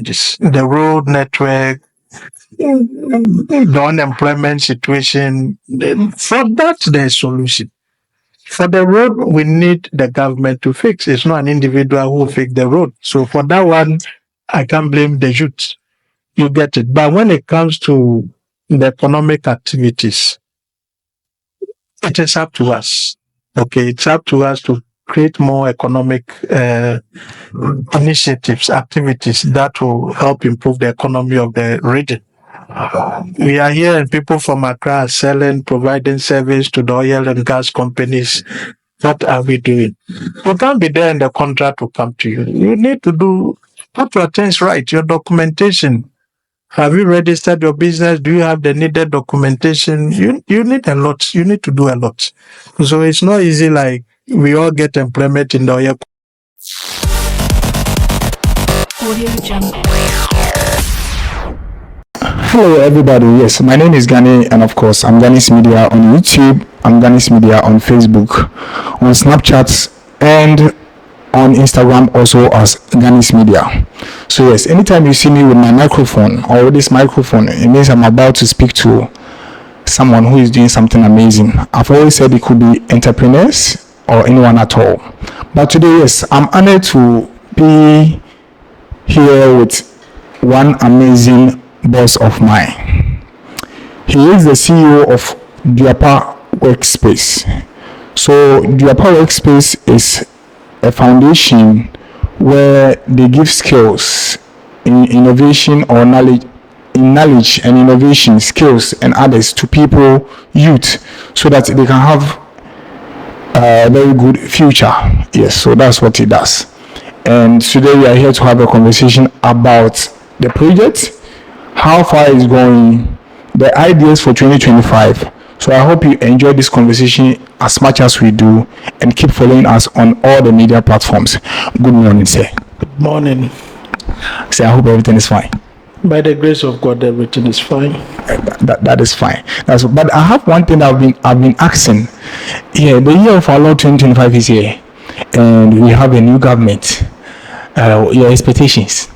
challenges. The road network, the unemployment situation. For that, there's solution. For the road, we need the government to fix. It's not an individual who will fix the road. So for that one, I can't blame the youth. You get it. But when it comes to the economic activities, it is up to us. Okay, it's up to us to create more economic initiatives, activities that will help improve the economy of the region. We are here and people from Accra are selling, providing service to the oil and gas companies. What are we doing? You can't be there and the contract will come to you. You need to put your things right, your documentation. Have you registered your business? Do you have the needed documentation? You need a lot. You need to do a lot. So it's not easy like we all get employment in the oil. Hello everybody, yes, my name is Gani and of course I'm Ghani's Media on YouTube, I'm Ghani's Media on Facebook, on Snapchat and on Instagram also as Ghani's Media. So yes, anytime you see me with my microphone or with this microphone, it means I'm about to speak to someone who is doing something amazing. I've always said it could be entrepreneurs or anyone at all. But today, yes, I'm honored to be here with one amazing boss of mine. He is the CEO of Duapa Workspace. So Duapa Workspace is a foundation where they give skills in innovation or knowledge and innovation skills and others to people, youth, so that they can have a very good future. Yes, so that's what he does. And today we are here to have a conversation about the project, how far it's going, the ideas for 2025. So I hope you enjoy this conversation as much as we do and keep following us on all the media platforms. Good morning, sir. Good morning. Sir, I hope everything is fine. By the grace of God, everything is fine. That is fine. But I have one thing I've been asking. Yeah, the year of our Lord 2025 is here, and we have a new government. Your expectations?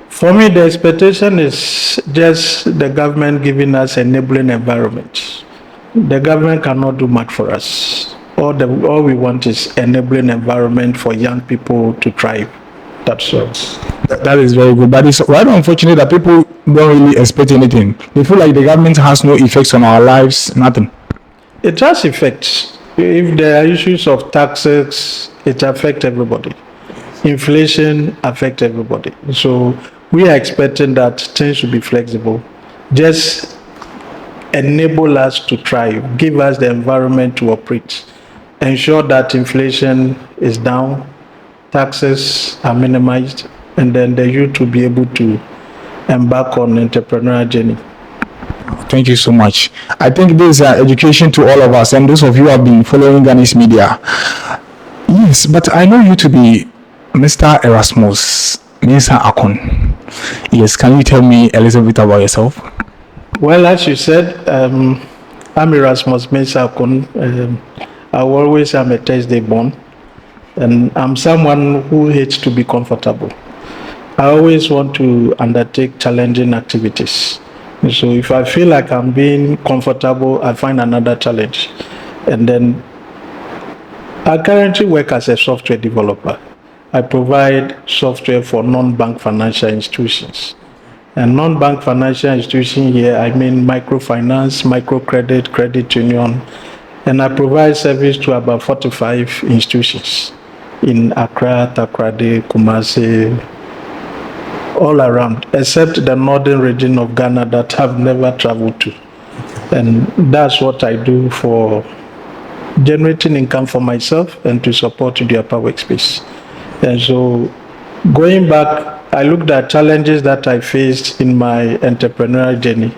For me, the expectation is just the government giving us enabling environment. The government cannot do much for us. All we want is enabling environment for young people to thrive. That's all. That is very good. But it's rather unfortunate that people don't really expect anything. They feel like the government has no effects on our lives, nothing. It has effects. If there are issues of taxes, it affects everybody. Inflation affects everybody. So we are expecting that things should be flexible. Just enable us to thrive, give us the environment to operate, ensure that inflation is down, taxes are minimized, and then the youth will be able to embark on entrepreneurial journey. Thank you so much. I think this is education to all of us, and those of you who have been following Ghani's Media. Yes, but I know you to be Mr. Erasmus Mensah Akon. Yes, can you tell me a little bit about yourself? Well, as you said, I'm Erasmus Mensah Akon. I always am a Thursday born, and I'm someone who hates to be comfortable. I always want to undertake challenging activities. So if I feel like I'm being comfortable, I find another challenge. And then I currently work as a software developer. I provide software for non-bank financial institutions. And non-bank financial institution here, I mean microfinance, microcredit, credit union, and I provide service to about 45 institutions in Accra, Takoradi, Kumasi, all around, except the northern region of Ghana that I've never traveled to. And that's what I do for generating income for myself and to support the Duapa Workspace. And so going back, I looked at challenges that I faced in my entrepreneurial journey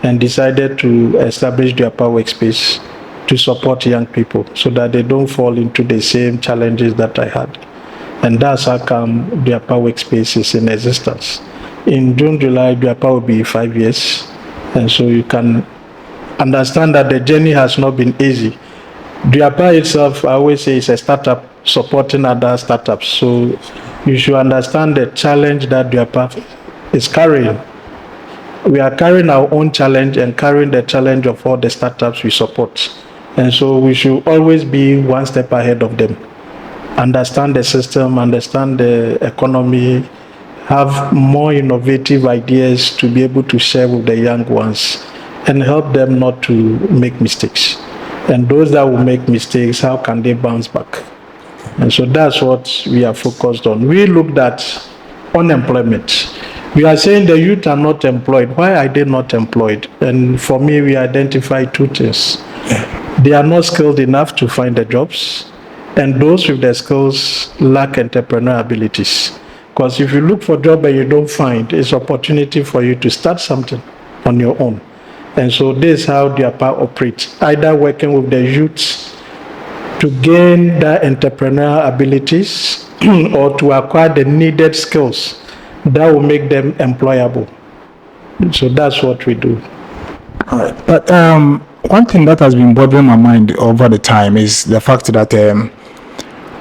and decided to establish the Duapa Workspace to support young people so that they don't fall into the same challenges that I had. And that's how come the Duapa Workspace is in existence. In June, July, Duapa will be 5 years. And so you can understand that the journey has not been easy. Duapa itself, I always say, is a startup supporting other startups. So you should understand the challenge that Diapa is carrying. We are carrying our own challenge and carrying the challenge of all the startups we support. And so we should always be one step ahead of them. Understand the system, understand the economy, have more innovative ideas to be able to share with the young ones and help them not to make mistakes. And those that will make mistakes, how can they bounce back? And so that's what we are focused on. We looked at unemployment. We are saying the youth are not employed. Why are they not employed? And for me, we identify two things. They are not skilled enough to find the jobs, and those with the skills lack entrepreneurial abilities. Because if you look for a job and you don't find, it's opportunity for you to start something on your own. And so this is how Diapa operates, either working with the youths to gain the entrepreneurial abilities or to acquire the needed skills that will make them employable. So that's what we do. All right. But one thing that has been bothering my mind over the time is the fact that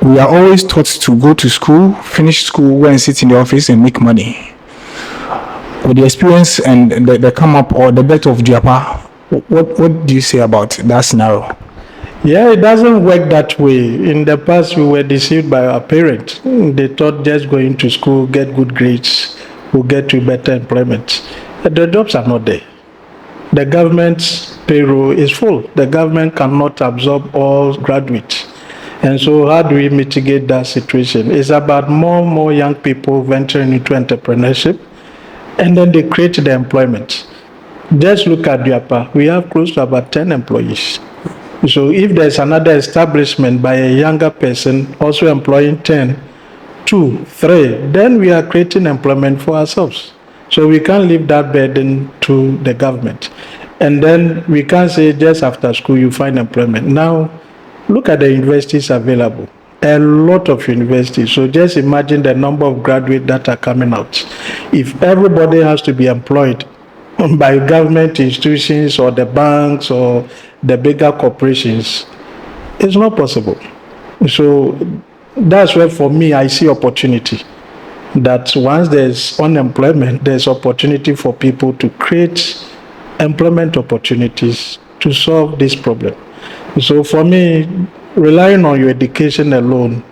we are always taught to go to school, finish school, go and sit in the office and make money. With the experience and the come up or the bet of Diapa, what do you say about that scenario? Yeah, it doesn't work that way. In the past, we were deceived by our parents. They thought just going to school, get good grades, will get you better employment. But the jobs are not there. The government's payroll is full. The government cannot absorb all graduates. And so how do we mitigate that situation? It's about more young people venturing into entrepreneurship, and then they create the employment. Just look at Diapa. We have close to about 10 employees. So if there's another establishment by a younger person also employing 10, 2, 3, then we are creating employment for ourselves. So we can't leave that burden to the government. And then we can't say just after school you find employment. Now, look at the universities available. A lot of universities. So just imagine the number of graduates that are coming out. If everybody has to be employed by government institutions or the banks or the bigger corporations, it's not possible. So that's where for me I see opportunity. That once there's unemployment, there's opportunity for people to create employment opportunities to solve this problem. So for me, relying on your education alone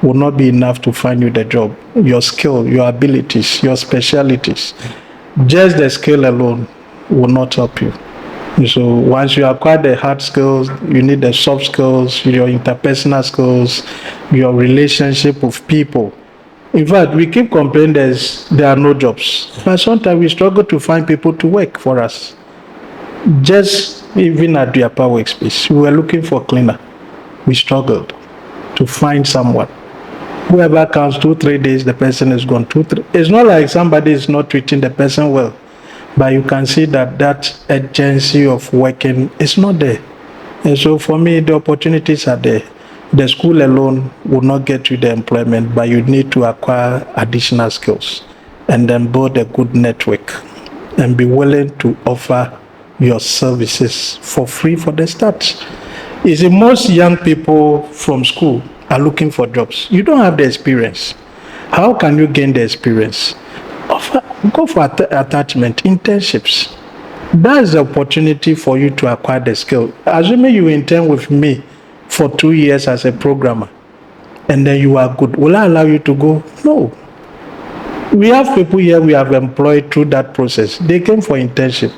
will not be enough to find you the job. Your skill, your abilities, your specialities, just the skill alone will not help you. So once you acquire the hard skills, you need the soft skills, your interpersonal skills, your relationship with people. In fact, we keep complaining there are no jobs, but sometimes we struggle to find people to work for us. Just even at Diapa workspace, we were looking for a cleaner. We struggled to find someone. Whoever comes 2-3 days, the person is gone 2-3. It's not like somebody is not treating the person well, but you can see that urgency of working is not there. And so for me, the opportunities are there. The school alone will not get you the employment, but you need to acquire additional skills and then build a good network and be willing to offer your services for free for the start. You see, most young people from school are looking for jobs. You don't have the experience. How can you gain the experience? Go for attachment, internships. That's the opportunity for you to acquire the skill. Assuming you intern with me for 2 years as a programmer, and then you are good, will I allow you to go? No. We have people here we have employed through that process. They came for internship.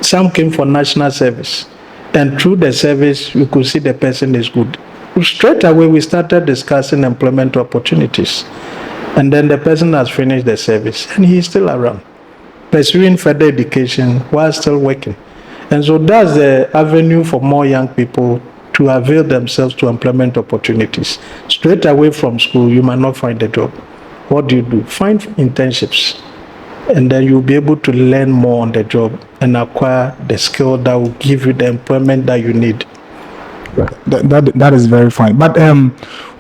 Some came for national service. And through the service, we could see the person is good. Straight away, we started discussing employment opportunities. And then the person has finished the service, and he is still around, pursuing further education while still working. And so that's the avenue for more young people to avail themselves to employment opportunities. Straight away from school, you might not find a job. What do? Find internships. And then you'll be able to learn more on the job and acquire the skill that will give you the employment that you need. That is very fine. But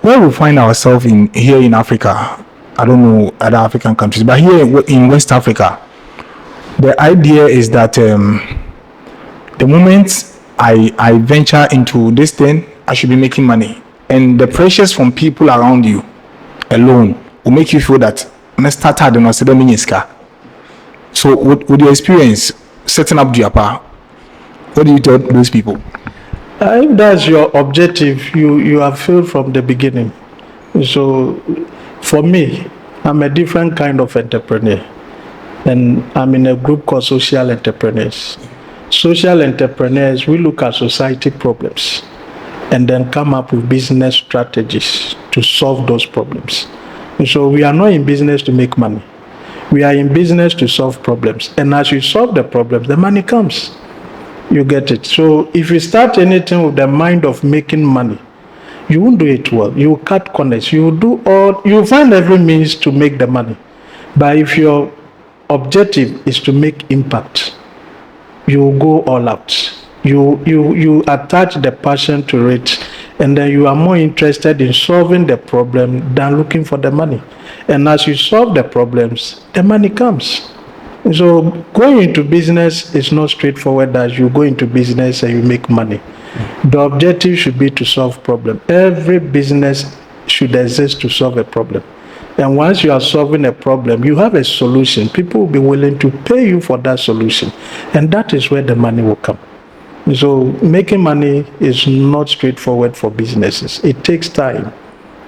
where we find ourselves here in Africa, I don't know other African countries, but here in West Africa, the idea is that the moment I venture into this thing, I should be making money. and the pressures from people around you alone will make you feel that let's start hard and so with your experience setting up Diapa, what do you tell those people? If that's your objective, you have failed from the beginning. So for me, I'm a different kind of entrepreneur, and I'm in a group called social entrepreneurs. Social entrepreneurs, we look at society problems and then come up with business strategies to solve those problems. And so we are not in business to make money. We are in business to solve problems. And as you solve the problems, the money comes. You get it. So if you start anything with the mind of making money, you won't do it well. You will cut corners. You will find every means to make the money. But if your objective is to make impact, you will go all out. You attach the passion to it, and then you are more interested in solving the problem than looking for the money. And as you solve the problems, the money comes. So going into business is not straightforward as you go into business and you make money. The objective should be to solve problem. Every business should exist to solve a problem. And once you are solving a problem, you have a solution. People will be willing to pay you for that solution. And that is where the money will come. So making money is not straightforward for businesses. It takes time.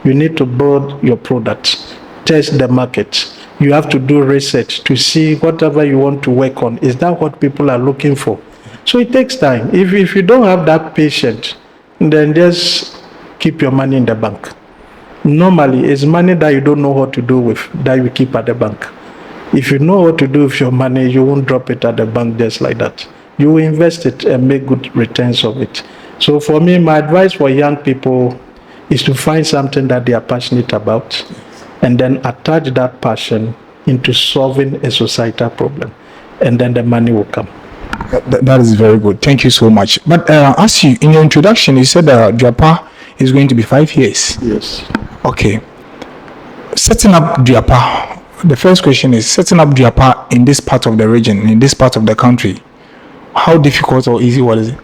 You need to build your product, test the market. You have to do research to see whatever you want to work on. Is that what people are looking for? So it takes time. If you don't have that patience, then just keep your money in the bank. Normally, it's money that you don't know what to do with that you keep at the bank. If you know what to do with your money, you won't drop it at the bank just like that. You will invest it and make good returns of it. So for me, my advice for young people is to find something that they are passionate about and then attach that passion into solving a societal problem. And then the money will come. That is very good. Thank you so much. But as you, in your introduction, you said Diapa is going to be 5 years. Yes. Okay. Setting up Diapa, the first question is setting up Diapa in this part of the region, in this part of the country. How difficult or easy was it?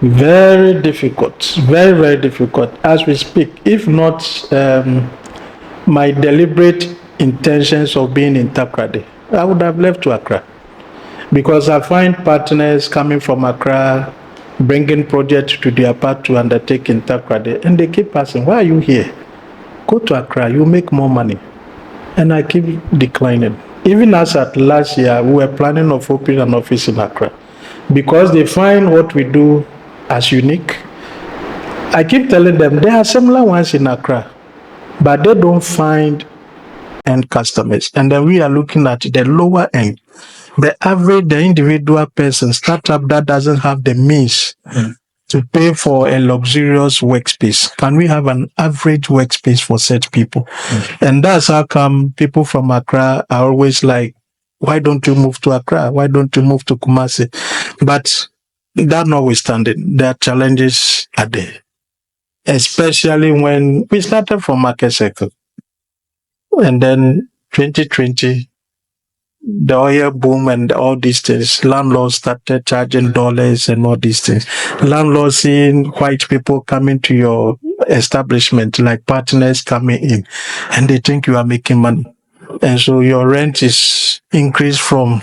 Very difficult. Very, very difficult as we speak. If not my deliberate intentions of being in Takoradi, I would have left to Accra. Because I find partners coming from Accra, bringing projects to their part to undertake in Takoradi, and they keep asking, why are you here? Go to Accra, you make more money. And I keep declining. Even as at last year, we were planning of opening an office in Accra. Because they find what we do as unique. I keep telling them there are similar ones in Accra, but they don't find end customers. And then we are looking at the lower end. The average, the individual person, startup that doesn't have the means to pay for a luxurious workspace. Can we have an average workspace for such people? And that's how come people from Accra are always like, why don't you move to Accra? Why don't you move to Kumasi? But that notwithstanding, there are challenges are there. Especially when we started from market cycle. And then 2020, the oil boom and all these things, landlords started charging dollars and all these things. Landlords seeing white people coming to your establishment, like partners coming in, and they think you are making money. And so your rent is increased from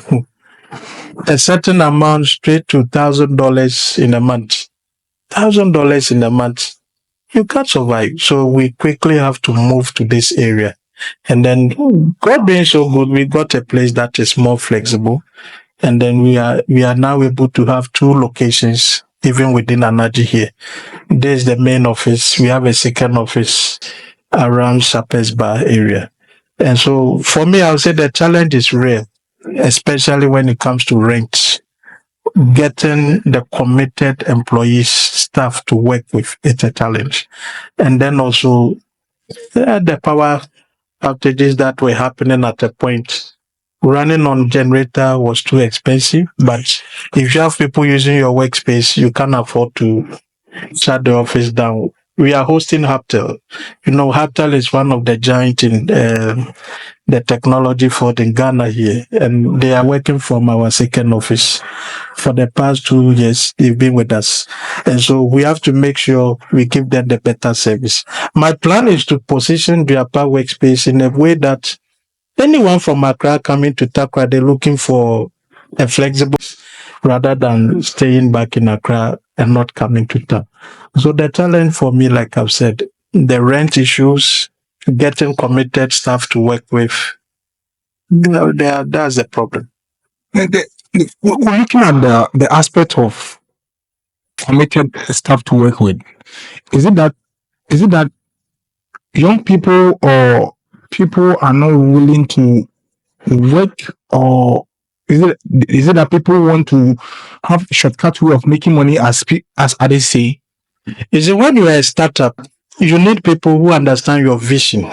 a certain amount straight to $1,000 in a month. $1,000 in a month, you can't survive. So we quickly have to move to this area. And then God being so good, we got a place that is more flexible. And then we are now able to have 2 locations, even within Anaji here. There's the main office. We have a second office around Shepherds Bar area. And so for me, I would say the challenge is real, especially when it comes to rent. Getting the committed employees, staff to work with, it's a challenge. And then also the power outages that were happening at a point. Running on generator was too expensive, but if you have people using your workspace, you can't afford to shut the office down. We are hosting Haptel. You know, Haptel is one of the giants in the technology field in Ghana here, and they are working from our second office. For the past 2 years, they've been with us. And so we have to make sure we give them the better service. My plan is to position the upper workspace in a way that anyone from Accra coming to Takoradi looking for a flexible rather than staying back in Accra and not coming to town. So the challenge for me, like I've said, the rent issues, getting committed staff to work with, that's the problem. We're looking at the aspect of committed staff to work with. Is it that young people or people are not willing to work, or is it that people want to have a shortcut way of making money, as others say? Is it when you are a startup, you need people who understand your vision.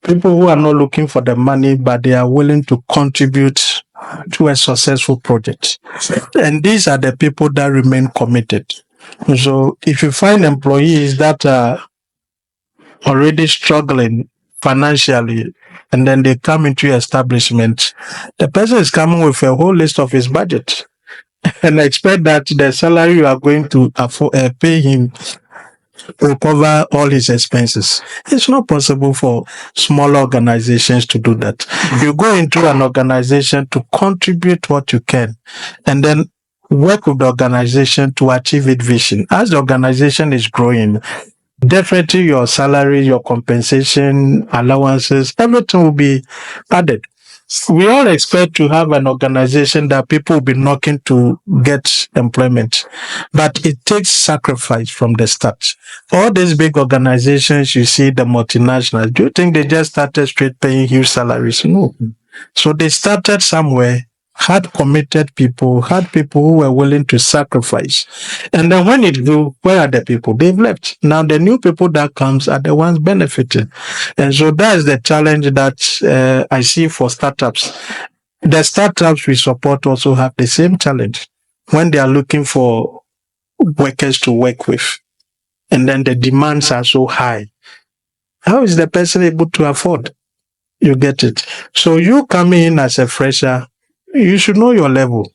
People who are not looking for the money, but they are willing to contribute to a successful project. And these are the people that remain committed. So if you find employees that are already struggling financially, and then they come into your establishment, the person is coming with a whole list of his budget and expect that the salary you are going to pay him will cover all his expenses. It's not possible for small organizations to do that. You go into an organization to contribute what you can, and then work with the organization to achieve its vision. As the organization is growing, definitely your salary, your compensation, allowances, everything will be added. We all expect to have an organization that people will be knocking to get employment, but it takes sacrifice from the start. All these big organizations you see, the multinationals, do you think they just started straight paying huge salaries? No. So they started somewhere, had committed people, had people who were willing to sacrifice. And then when it grew, where are the people? They've left. Now the new people that comes are the ones benefiting. And so that's the challenge that I see for startups. The startups we support also have the same challenge when they are looking for workers to work with. And then the demands are so high. How is the person able to afford? You get it. So you coming in as a fresher, you should know your level.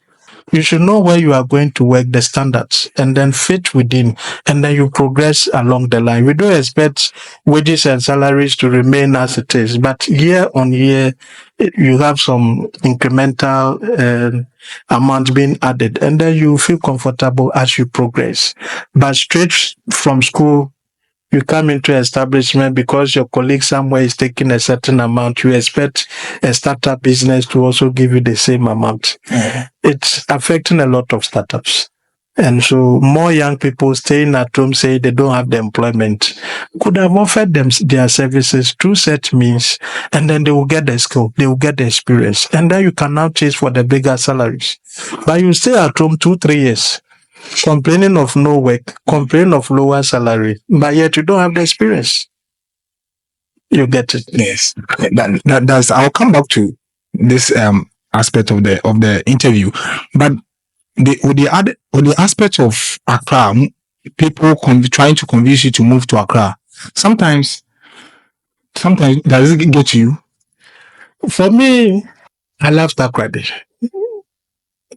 You should know where you are going to work, the standards, and then fit within, and then you progress along the line. We don't expect wages and salaries to remain as it is, but year on year, you have some incremental amount being added, and then you feel comfortable as you progress. But straight from school, you come into establishment because your colleague somewhere is taking a certain amount, you expect a startup business to also give you the same amount. It's affecting a lot of startups. And so more young people staying at home say they don't have the employment could have offered them their services through such means, and then they will get the skill, they will get the experience, and then you can now chase for the bigger salaries. But you stay at home 2-3 years, complaining of no work, complaining of lower salary, but yet you don't have the experience. You get it? Yes. That's. I'll come back to this aspect of the interview, but with the aspect of Accra, people trying to convince you to move to Accra. Sometimes does it get to you? For me, I love Takoradi.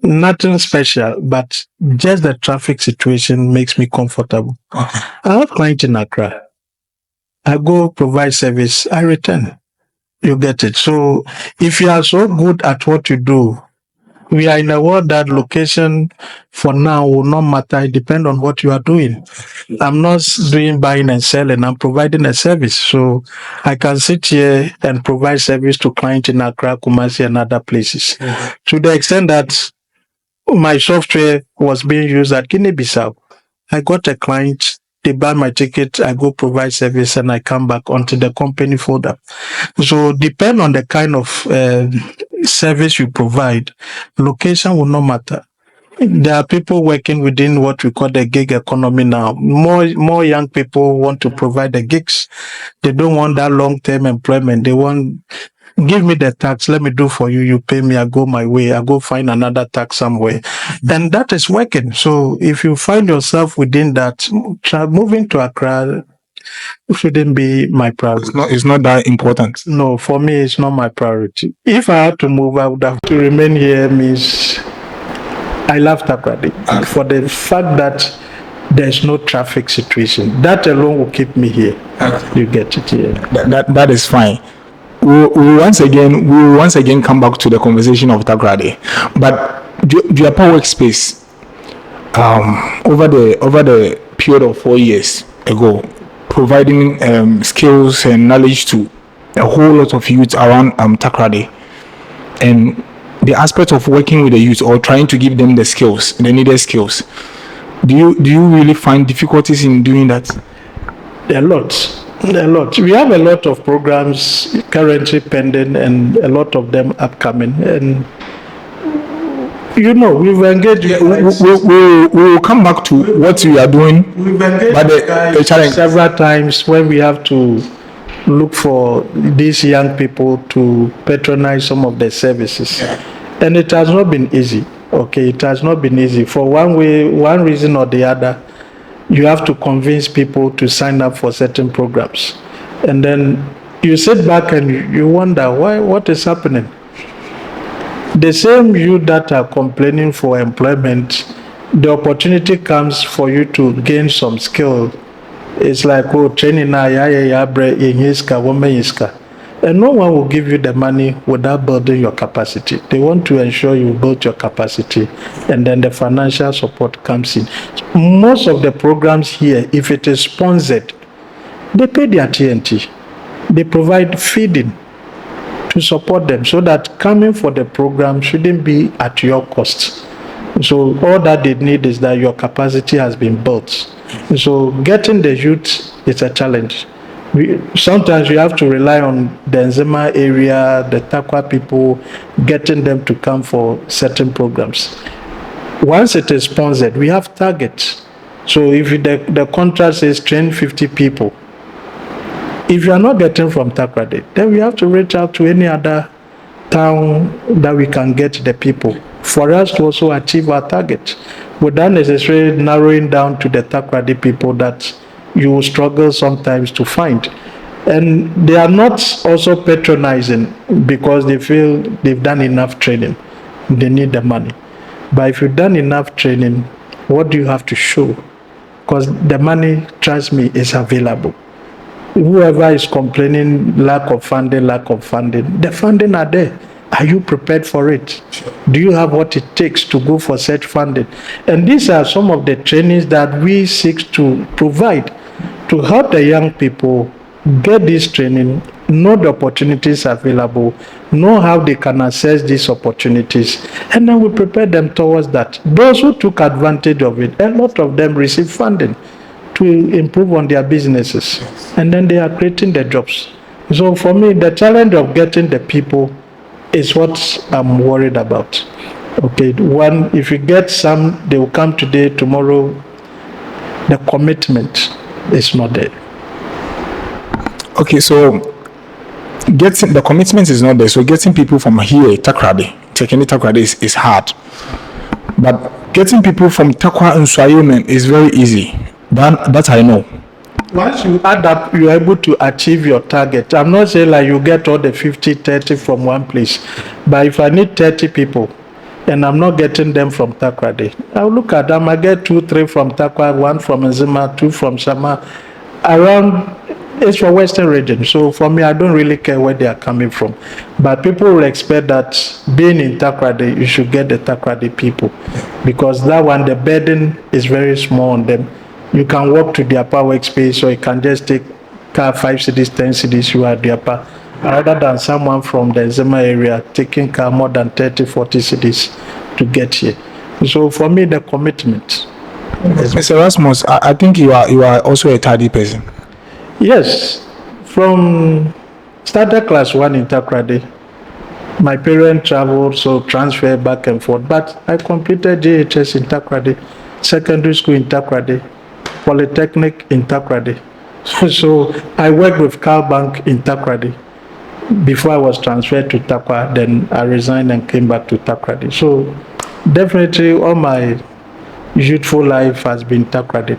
Nothing special, but just the traffic situation makes me comfortable. Okay. I have clients in Accra. I go provide service, I return. You get it. So if you are so good at what you do, we are in a world that location for now will not matter. It depends on what you are doing. I'm not doing buying and selling. I'm providing a service. So I can sit here and provide service to clients in Accra, Kumasi, and other places. Mm-hmm. To the extent that my software was being used at Guinea-Bissau. I got a client, they buy my ticket, I go provide service, and I come back onto the company folder. So depend on the kind of service you provide, location will not matter. There are people working within what we call the gig economy now. More young people want to provide the gigs. They don't want that long-term employment. They want, give me the tax, let me do for you, you pay me, I go my way, I go find another tax somewhere. And that is working. So if you find yourself within that, moving to Accra shouldn't be my priority. It's not that important. No, for me, it's not my priority. If I had to move, I would have to remain here. Means I love Takoradi for the fact that there's no traffic situation. That alone will keep me here. You get it here. That is fine. We will once again come back to the conversation of Takoradi, but the upper workspace over the period of 4 years ago, providing skills and knowledge to a whole lot of youth around Takoradi, and the aspect of working with the youth or trying to give them the skills, the needed skills. Do you really find difficulties in doing that? A lot. We have a lot of programs currently pending and a lot of them upcoming. And we've engaged. We will come back to what we are doing. We've engaged the challenge several times when we have to look for these young people to patronize some of their services. And it has not been easy. Okay, it has not been easy. For one reason or the other, you have to convince people to sign up for certain programs. And then you sit back and you wonder, what is happening? The same you that are complaining for employment, the opportunity comes for you to gain some skill. It's like, training and no one will give you the money without building your capacity. They want to ensure you build your capacity, and then the financial support comes in. Most of the programs here, if it is sponsored, they pay their TNT. They provide feeding to support them so that coming for the program shouldn't be at your cost. So all that they need is that your capacity has been built. So getting the youth is a challenge. Sometimes you have to rely on the Nzema area, the Takwa people, getting them to come for certain programs. Once it is sponsored, we have targets. So if the contract says train 50 people, if you are not getting from Takoradi, then we have to reach out to any other town that we can get the people for us to also achieve our target, without necessarily narrowing down to the Takoradi people that you will struggle sometimes to find. And they are not also patronizing because they feel they've done enough training. They need the money. But if you've done enough training, what do you have to show? Because the money, trust me, is available. Whoever is complaining lack of funding, the funding are there. Are you prepared for it? Sure. Do you have what it takes to go for such funding? And these are some of the trainings that we seek to provide to help the young people get this training, know the opportunities available, know how they can access these opportunities, and then we prepare them towards that. Those who took advantage of it, a lot of them receive funding to improve on their businesses, and then they are creating the jobs. So for me, the challenge of getting the people is what I'm worried about. Okay, one, if you get some, they will come today, tomorrow. The commitment is not there. Okay, so getting the commitment is not there. So getting people from here, Takoradi is hard. But getting people from Takwa and Swayomen is very easy. That I know. Once you add up, you're able to achieve your target. I'm not saying like you get all the 50, 30 from one place. But if I need 30 people and I'm not getting them from Takoradi, I'll look at them. I get 2, 3 from Takwa, 1 from Nzema, 2 from Sama. Around, it's for Western region. So for me, I don't really care where they are coming from. But people will expect that being in Takoradi, you should get the Takoradi people. Because that one, the burden is very small on them. You can walk to the upper workspace, or you can just take car 5 cities, 10 cities, you are at the upper. Rather than someone from the Nzema area taking car more than 30, 40 cities to get here. So for me, the commitment. Mr. Erasmus, I think you are also a tardy person. Yes. From started class 1 in Takoradi, my parents traveled, so transfer back and forth. But I completed JHS in Takoradi, secondary school in Takoradi, Polytechnic in Takoradi. So I worked with Cal Bank in Takoradi before I was transferred to Takwa. Then I resigned and came back to Takoradi. So definitely all my youthful life has been Takoradi.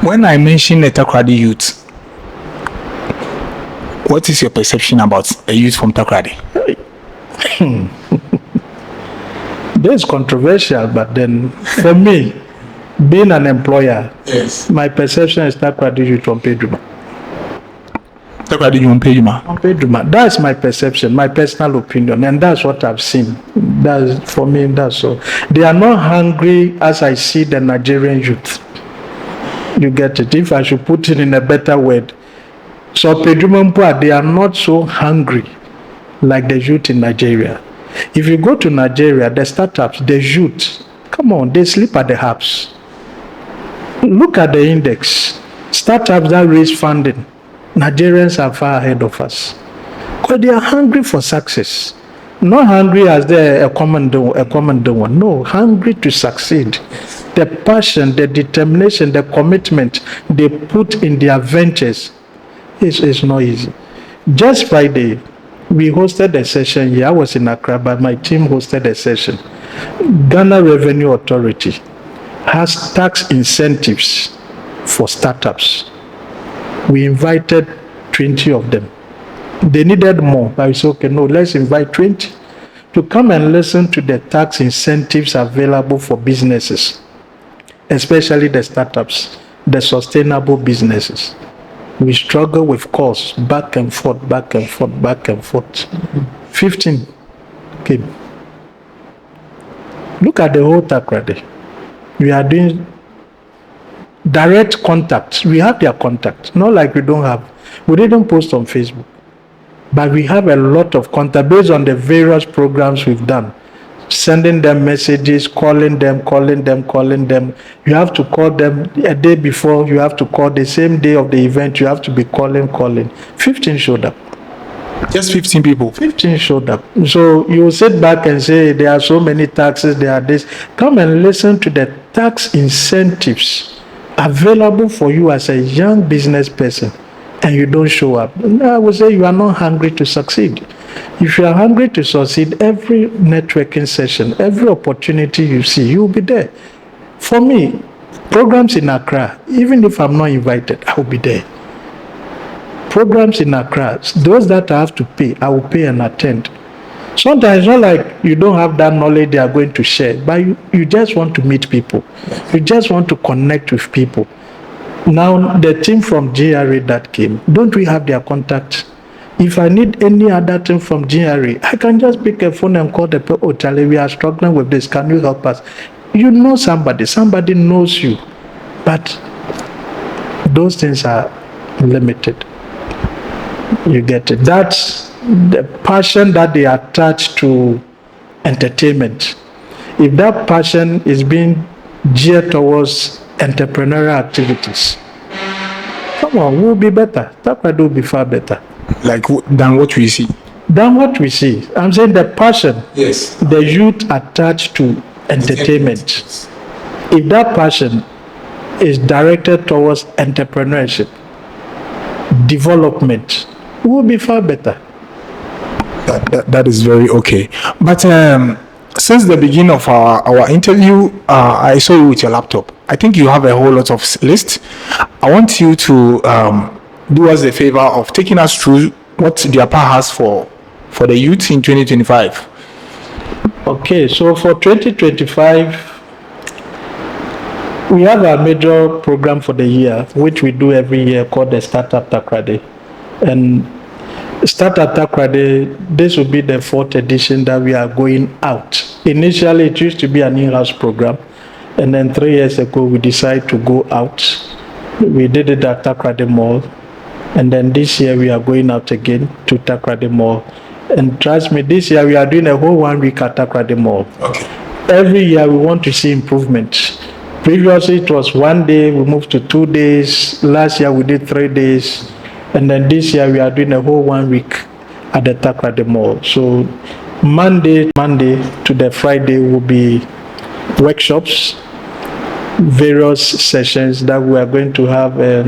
When I mention the Takoradi youth, what is your perception about a youth from Takoradi? This is controversial, but then for me, being an employer, Yes. my perception is Takoradi youth from Pedruma. Takoradi youth from Pedruma. On Pedruma. That's my perception, my personal opinion, and that's what I've seen. That's for me. That's so. They are not hungry as I see the Nigerian youth. You get it? If I should put it in a better word, so Pedruma, they are not so hungry like the youth in Nigeria. If you go to Nigeria, the startups, the youth, come on, they sleep at the hubs. Look at the index. Startups that raise funding, Nigerians are far ahead of us. Because they are hungry for success. Not hungry as a common one. No, hungry to succeed. The passion, the determination, the commitment they put in their ventures is not easy. Just Friday, we hosted a session here. I was in Accra, but my team hosted a session. Ghana Revenue Authority has tax incentives for startups. We invited 20 of them. They needed more, but we said, okay, no, let's invite 20 to come and listen to the tax incentives available for businesses, especially the startups, the sustainable businesses. We struggle with costs, back and forth, back and forth, back and forth. 15 came. Look at the whole Takoradi. We are doing direct contact. We have their contact, not like we don't have. We didn't post on Facebook, but we have a lot of contact based on the various programs we've done. Sending them messages, calling them. You have to call them a day before, you have to call the same day of the event, you have to be calling. 15 showed up. Just 15 people. 15 showed up. So you sit back and say, there are so many taxes, there are this. Come and listen to the tax incentives available for you as a young business person, and you don't show up. I would say you are not hungry to succeed. If you are hungry to succeed, every networking session, every opportunity you see, you will be there. For me, programs in Accra, even if I'm not invited, I will be there. Programs in Accra, those that I have to pay, I will pay and attend. Sometimes it's not like you don't have that knowledge they are going to share, but you just want to meet people. You just want to connect with people. Now, the team from GRA that came, don't we have their contact? If I need any other thing from GRA, I can just pick a phone and call the people, oh, Charlie, we are struggling with this. Can you help us? You know somebody knows you. But those things are limited. You get it. That's the passion that they attach to entertainment. If that passion is being geared towards entrepreneurial activities, come on, we'll be better. That will be far better. Like than what we see. Than what we see. I'm saying the passion, Yes. the youth attached to entertainment. If that passion is directed towards entrepreneurship, development, will be far better. That is very okay. But since the beginning of our interview, I saw you with your laptop. I think you have a whole lot of list. I want you to do us the favor of taking us through what the APA has for the youth in 2025. Okay, so for 2025, we have a major program for the year, which we do every year, called the Startup Takoradi. And Startup Takoradi, this will be the 4th edition that we are going out. Initially, it used to be an in-house program, and then 3 years ago, we decided to go out. We did it at Takoradi Mall, and then this year we are going out again to Takoradi Mall. And trust me, this year we are doing a whole 1 week at Takoradi Mall. Okay. Every year we want to see improvement. Previously it was 1 day, we moved to 2 days. Last year we did 3 days. And then this year we are doing a whole 1 week at the Takoradi Mall. So Monday to the Friday will be workshops, various sessions that we are going to have, a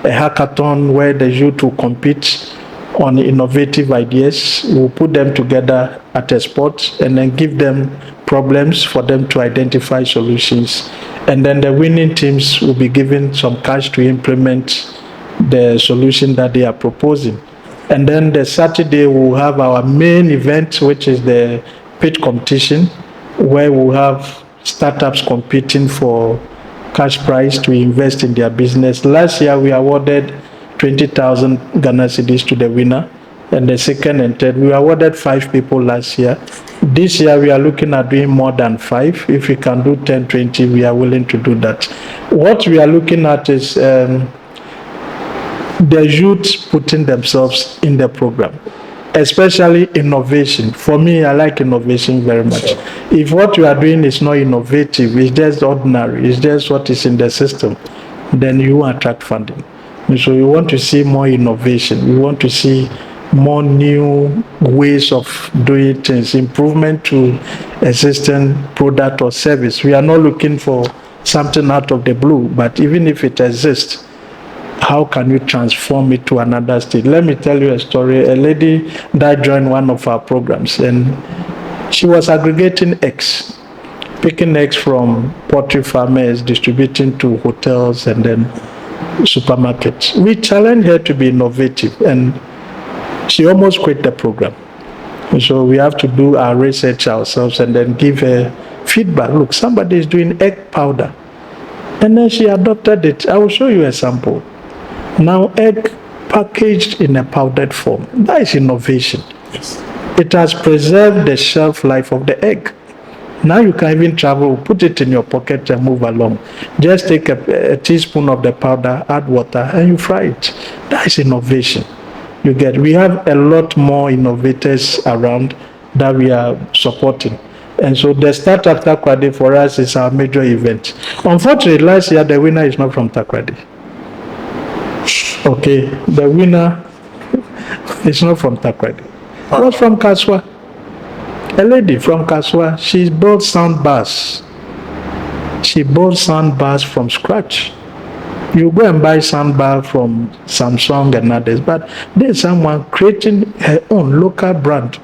hackathon where the youth will compete on innovative ideas. We'll put them together at a spot and then give them problems for them to identify solutions And then the winning teams will be given some cash to implement the solution that they are proposing. And then the Saturday we'll have our main event, which is the pitch competition, where we'll have startups competing for cash prize to invest in their business. Last year we awarded 20,000 Ghana cedis to the winner, and the second and third. We awarded 5 people last year. This year we are looking at doing more than 5. If we can do 10, 20, we are willing to do that. What we are looking at is the youth putting themselves in the program, especially innovation. For me, I like innovation very much. If what you are doing is not innovative, it's just ordinary, it's just what is in the system, then you attract funding. And so we want to see more innovation. We want to see more new ways of doing things, improvement to existing product or service. We are not looking for something out of the blue, but even if it exists, how can you transform it to another state? Let me tell you a story. A lady that joined one of our programs, and she was aggregating eggs, picking eggs from poultry farmers, distributing to hotels and then supermarkets. We challenged her to be innovative, and she almost quit the program. And so we have to do our research ourselves and then give her feedback. Look, somebody is doing egg powder. And then she adopted it. I will show you a sample. Now, egg packaged in a powdered form. That is innovation. Yes. It has preserved the shelf life of the egg. Now you can even travel, put it in your pocket and move along. Just take a teaspoon of the powder, add water, and you fry it. That is innovation. You get. We have a lot more innovators around that we are supporting. And so the Startup Takoradi for us is our major event. Unfortunately, last year the winner is not from Takoradi. Okay, the winner is not from Takoradi. It was from Kaswa. A lady from Kaswa, she built sound bars. She built sound bars from scratch. You go and buy sound bar from Samsung and others, but there's someone creating her own local brand.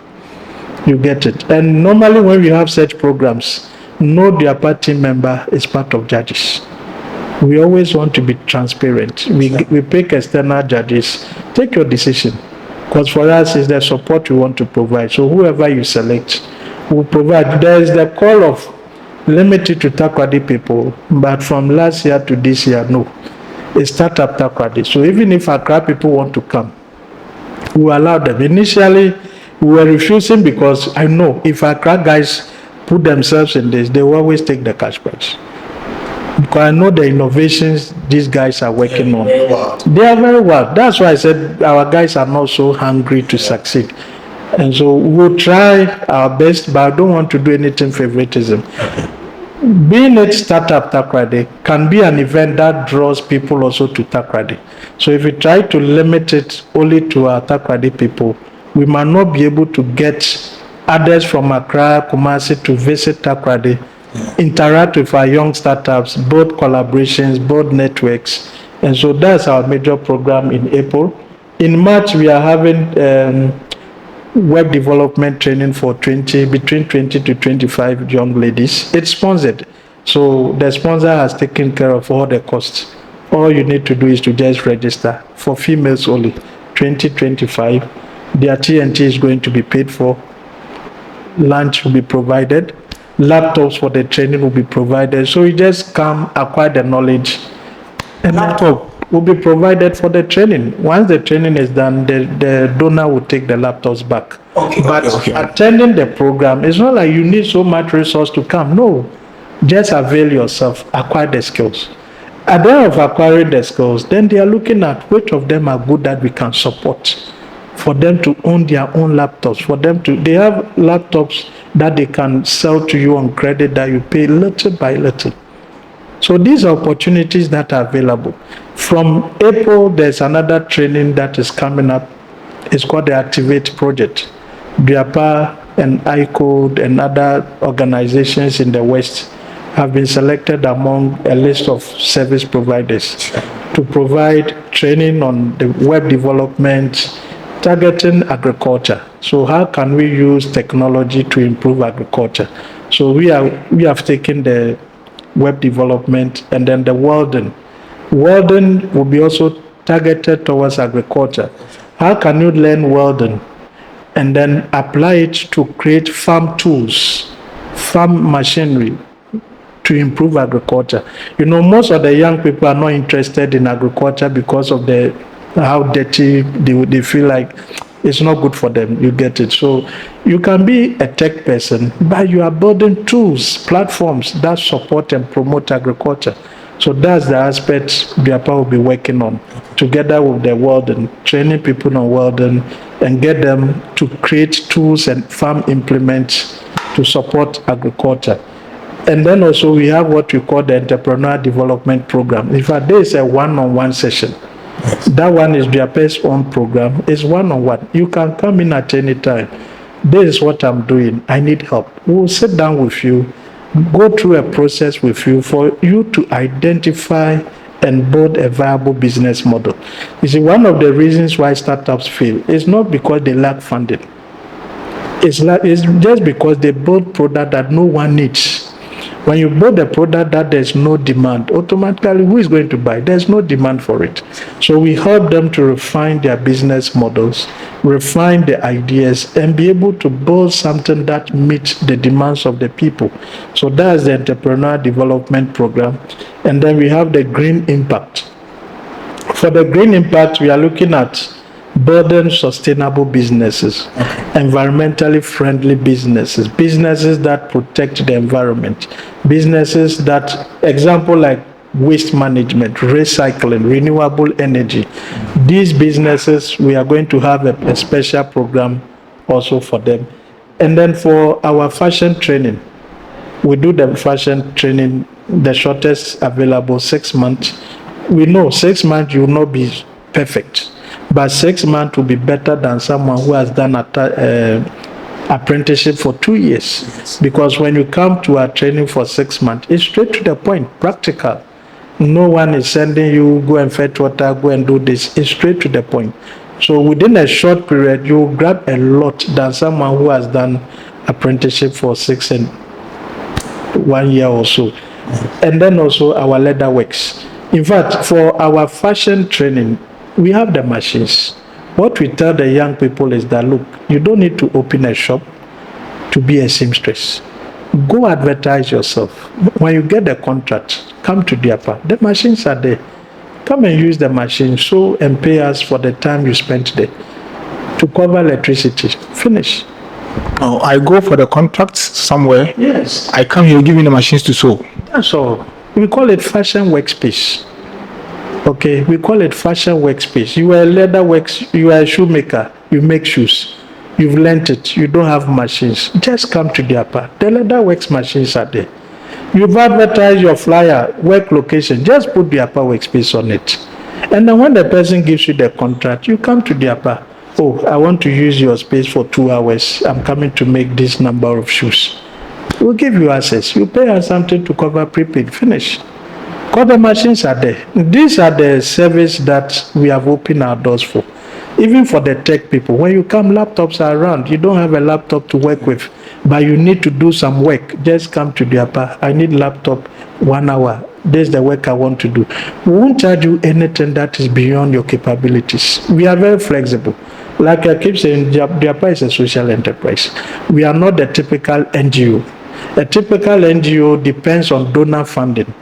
You get it. And normally when we have such programs, no their party member is part of judges. We always want to be transparent. We pick external judges. Take your decision. Because for us, it's the support we want to provide. So whoever you select, will provide. There is the call of limited to Takoradi people, but from last year to this year, no. It's Startup Takoradi. So even if Accra people want to come, we allow them. Initially, we were refusing because I know if Accra guys put themselves in this, they will always take the cash prize. Because I know the innovations these guys are working on. They are very well. That's why I said our guys are not so hungry to succeed. And so we'll try our best, but I don't want to do anything favoritism. Being a Startup Takoradi can be an event that draws people also to Takoradi. So if we try to limit it only to our Takoradi people, we might not be able to get others from Accra, Kumasi to visit Takoradi, interact with our young startups, build collaborations, build networks. And so that's our major program in April. In March, we are having web development training for between 20 to 25 young ladies. It's sponsored. So the sponsor has taken care of all the costs. All you need to do is to just register for females only, 2025. Their TNT is going to be paid for. Lunch will be provided. Laptops for the training will be provided. So you just come, acquire the knowledge. And laptop will be provided for the training. Once the training is done, the donor will take the laptops back. But attending the program, it's not like you need so much resource to come. No, just avail yourself, acquire the skills. At the end of acquiring the skills, then they are looking at which of them are good that we can support. For them to own their own laptops, they have laptops that they can sell to you on credit that you pay little by little. So these are opportunities that are available. From April, there's another training that is coming up. It's called the Activate Project. DIAPA and iCode and other organizations in the West have been selected among a list of service providers to provide training on the web development, targeting agriculture. So how can we use technology to improve agriculture? So we have taken the web development, and then the welding. Welding will be also targeted towards agriculture. How can you learn welding and then apply it to create farm tools, farm machinery to improve agriculture? You know, most of the young people are not interested in agriculture because of the how dirty they feel like it's not good for them. You get it. So you can be a tech person, but you are building tools, platforms that support and promote agriculture. So that's the aspect Biapa will be working on, together with the welding, training people on welding, and get them to create tools and farm implements to support agriculture. And then also we have what we call the entrepreneur development program. In fact, there is a one-on-one session. That one is Biapa's own program. It's one-on-one. You can come in at any time. This is what I'm doing. I need help. We'll sit down with you, go through a process with you for you to identify and build a viable business model. You see, one of the reasons why startups fail is not because they lack funding. It's just because they build product that no one needs. When you build a product that there's no demand, automatically who is going to buy? There's no demand for it. So we help them to refine their business models, refine the ideas, and be able to build something that meets the demands of the people. So that's the entrepreneur development program. And then we have the green impact. For the green impact, we are looking at building sustainable businesses, environmentally friendly businesses, businesses that protect the environment, businesses that, example like waste management, recycling, renewable energy. These businesses, we are going to have a special program also for them. And then for our fashion training, we do the fashion training, the shortest available, 6 months. We know 6 months you will not be perfect, but 6 months will be better than someone who has done apprenticeship for 2 years. Yes. Because when you come to our training for 6 months, it's straight to the point, practical. No one is sending you, go and fetch water, go and do this. It's straight to the point. So within a short period, you grab a lot than someone who has done apprenticeship for 6 and 1 year or so. And then also our leather works. In fact, for our fashion training, we have the machines. What we tell the young people is that, look, you don't need to open a shop to be a seamstress. Go advertise yourself. When you get the contract, come to Diapa. The machines are there. Come and use the machine, sew and pay us for the time you spent there to cover electricity. Finish. Oh, I go for the contracts somewhere. Yes. I come here giving the machines to sew. That's all. We call it fashion workspace. Okay, we call it fashion workspace. You are a leather works, you are a shoemaker, you make shoes. You've learnt it, you don't have machines. Just come to Diapa. The leather works machines are there. You've advertised your flyer, work location, just put Diapa workspace on it. And then when the person gives you the contract, you come to Diapa. Oh, I want to use your space for 2 hours. I'm coming to make this number of shoes. We'll give you access. You pay us something to cover prepaid. Finish. Because the machines are there. These are the service that we have opened our doors for. Even for the tech people, when you come, laptops are around. You don't have a laptop to work with, but you need to do some work. Just come to Diapa. I need laptop, 1 hour. This is the work I want to do. We won't charge you anything that is beyond your capabilities. We are very flexible. Like I keep saying, Diapa is a social enterprise. We are not the typical NGO. A typical NGO depends on donor funding.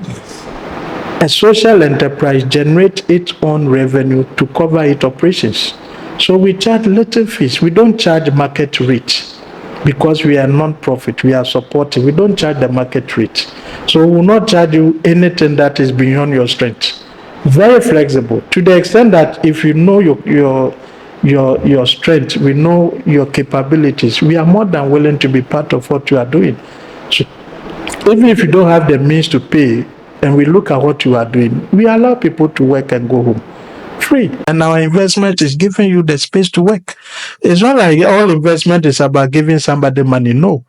A social enterprise generates its own revenue to cover its operations. So we charge little fees. We don't charge market rate because we are non-profit. We are supporting. We don't charge the market rate. So we will not charge you anything that is beyond your strength. Very flexible to the extent that if you know your strength, we know your capabilities, we are more than willing to be part of what you are doing. So even if you don't have the means to pay, and we look at what you are doing, we allow people to work and go home free. And our investment is giving you the space to work. It's not like all investment is about giving somebody money. No.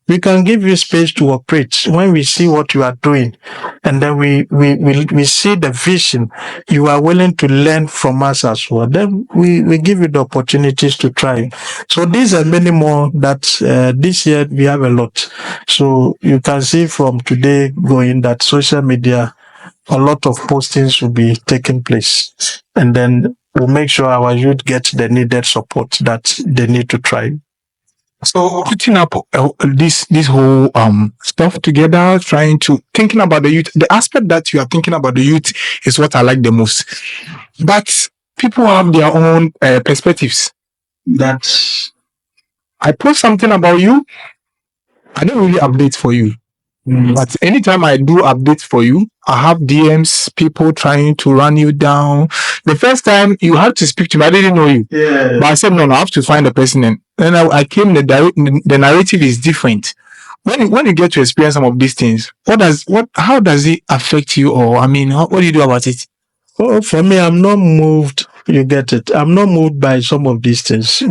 We can give you space to operate when we see what you are doing, and then we see the vision. You are willing to learn from us as well. Then we give you the opportunities to try. So these are many more that this year we have a lot. So you can see from today going that social media, a lot of postings will be taking place, and then we'll make sure our youth get the needed support that they need to try. So putting up this whole stuff together, trying to thinking about the youth, the aspect that you are thinking about the youth is what I like the most. But people have their own perspectives. That I post something about you, I don't really update for you. But anytime I do updates for you, I have DMs, people trying to run you down. The first time you had to speak to me, I didn't know you. Yeah. But I said, no, I have to find the person. And then I came, the narrative is different. When you get to experience some of these things, how does it affect you? Or, I mean, what do you do about it? Oh, for me, I'm not moved. You get it. I'm not moved by some of these things.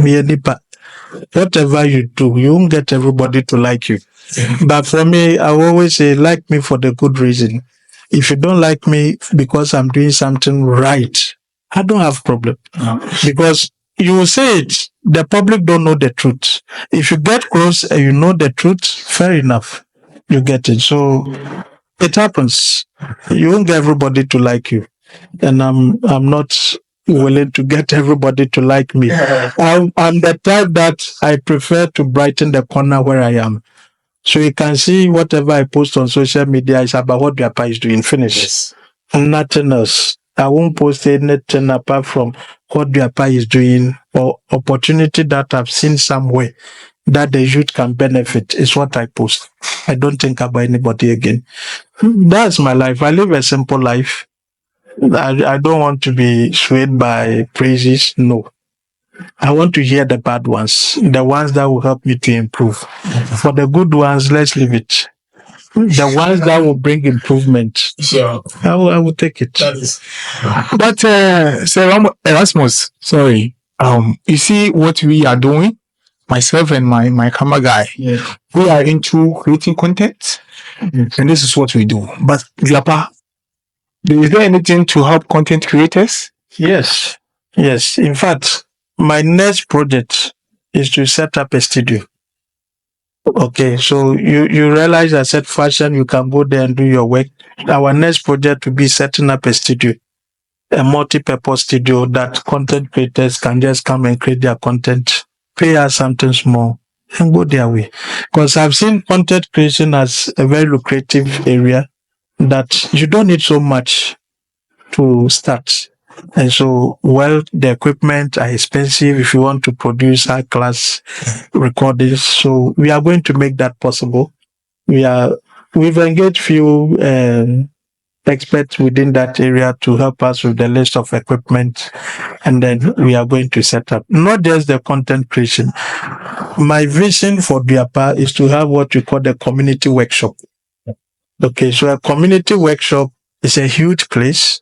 Whatever you do, you won't get everybody to like you. But for me, I always say, like me for the good reason. If you don't like me because I'm doing something right, I don't have problem. Because you will say it, the public don't know the truth. If you get close and you know the truth, fair enough. You get it. So it happens. You won't get everybody to like you. And I'm not willing to get everybody to like me. I'm the type that I prefer to brighten the corner where I am. So you can see whatever I post on social media is about what Biapa is doing. Finish. Yes. Nothing else. I won't post anything apart from what Biapa is doing or opportunity that I've seen somewhere that the youth can benefit is what I post. I don't think about anybody again. That's my life. I live a simple life. I don't want to be swayed by praises. No. I want to hear the bad ones, the ones that will help me to improve. For the good ones, let's leave it. The ones that will bring improvement, sure. I will take it. But Sir Erasmus, sorry. You see what we are doing? Myself and my camera guy, yeah. We are into creating content, and this is what we do. But Biapa, is there anything to help content creators? Yes. In fact, my next project is to set up a studio. Okay, so you realize I said fashion, you can go there and do your work. Our next project will be setting up a studio, a multi-purpose studio that content creators can just come and create their content, pay us something small, and go their way. Because I've seen content creation as a very lucrative area that you don't need so much to start. And so, the equipment are expensive if you want to produce high-class recordings. So we are going to make that possible. We've engaged few experts within that area to help us with the list of equipment, and then we are going to set up not just the content creation. My vision for Biapa is to have what we call the community workshop. Okay, so a community workshop is a huge place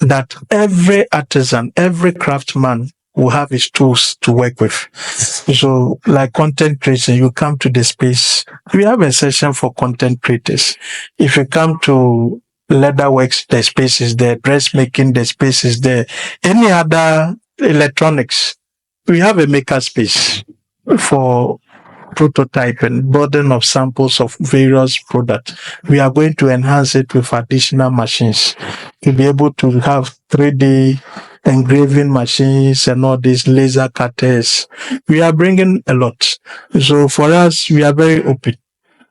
that every artisan, every craftsman will have his tools to work with. So, like content creation, you come to the space. We have a session for content creators. If you come to Leatherworks, the space is there. Dressmaking, the space is there. Any other electronics, we have a maker space for prototype and burden of samples of various products. We are going to enhance it with additional machines to be able to have 3D engraving machines and all these laser cutters. We are bringing a lot. So for us, we are very open,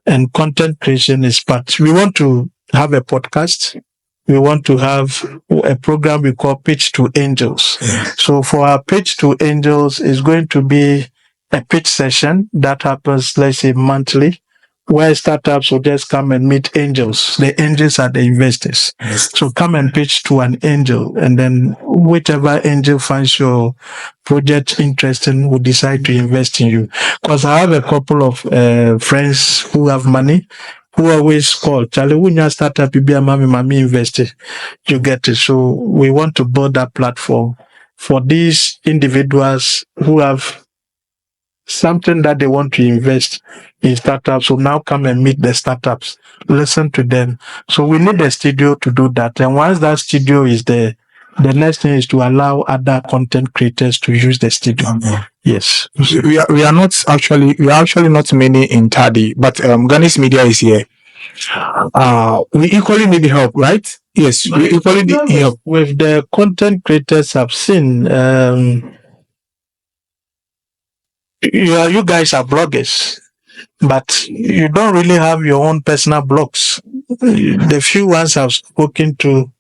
and content creation is part. We want to have a podcast. We want to have a program we call Pitch to Angels. Yes. So for our Pitch to Angels is going to be a pitch session that happens, let's say, monthly, where startups will just come and meet angels. The angels are the investors. Yes. So come and pitch to an angel, and then whichever angel finds your project interesting will decide to invest in you. Because I have a couple of friends who have money, who always call, Charlie, when you startup, you be a mommy investor. You get it. So we want to build that platform for these individuals who have something that they want to invest. in startups. So now come and meet the startups, listen to them. So we need a studio to do that. And once that studio is there, the next thing is to allow other content creators to use the studio. Yes. We are actually not many in Tadi, but Ghana's media is here. We equally need help, right? Yes, we equally need help. With the content creators I've seen, you guys are bloggers, but you don't really have your own personal blogs. The few ones I've spoken to,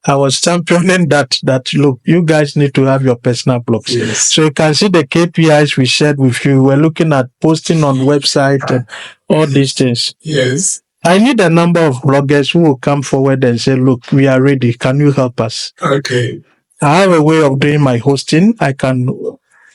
I was championing that look, you guys need to have your personal blogs. Yes. So you can see the KPIs we shared with you. We're looking at posting on website and all these things. Yes. I need a number of bloggers who will come forward and say, look, we are ready. Can you help us? Okay. I have a way of doing my hosting. I can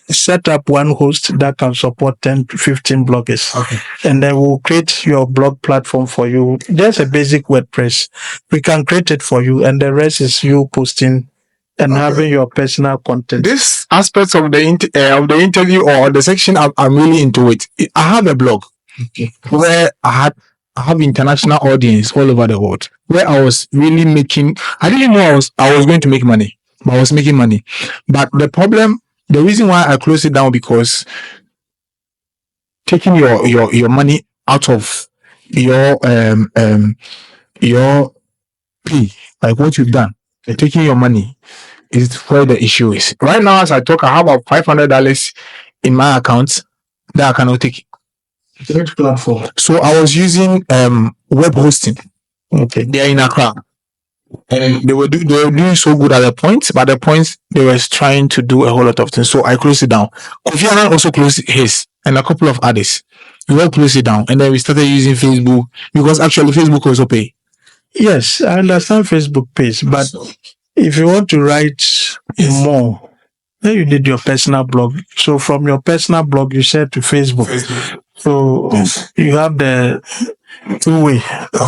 set up one host that can support 10 to 15 bloggers. Okay. And then we'll create your blog platform for you. There's a basic WordPress. We can create it for you. And the rest is you posting and having your personal content. This aspect of the interview or the section, I'm really into it. I have a blog where I have international audience all over the world, where I was really making, I didn't know I was going to make money, but I was making money. But the reason why I closed it down, because taking your money out of your pay, like what you've done, taking your money is where the issue is. Right now, as I talk, I have about $500 in my account that I cannot take. Which platform? So I was using web hosting. Okay. They are in Accra. And they were doing so good at the point, but at the point they were trying to do a whole lot of things. So I closed it down. Kofi Annan also closed his, and a couple of others. We all closed it down, and then we started using Facebook, because actually Facebook also pay. Yes, I understand Facebook pays, but if you want to write more, then you need your personal blog. So from your personal blog, you share to Facebook. So you have the two-way.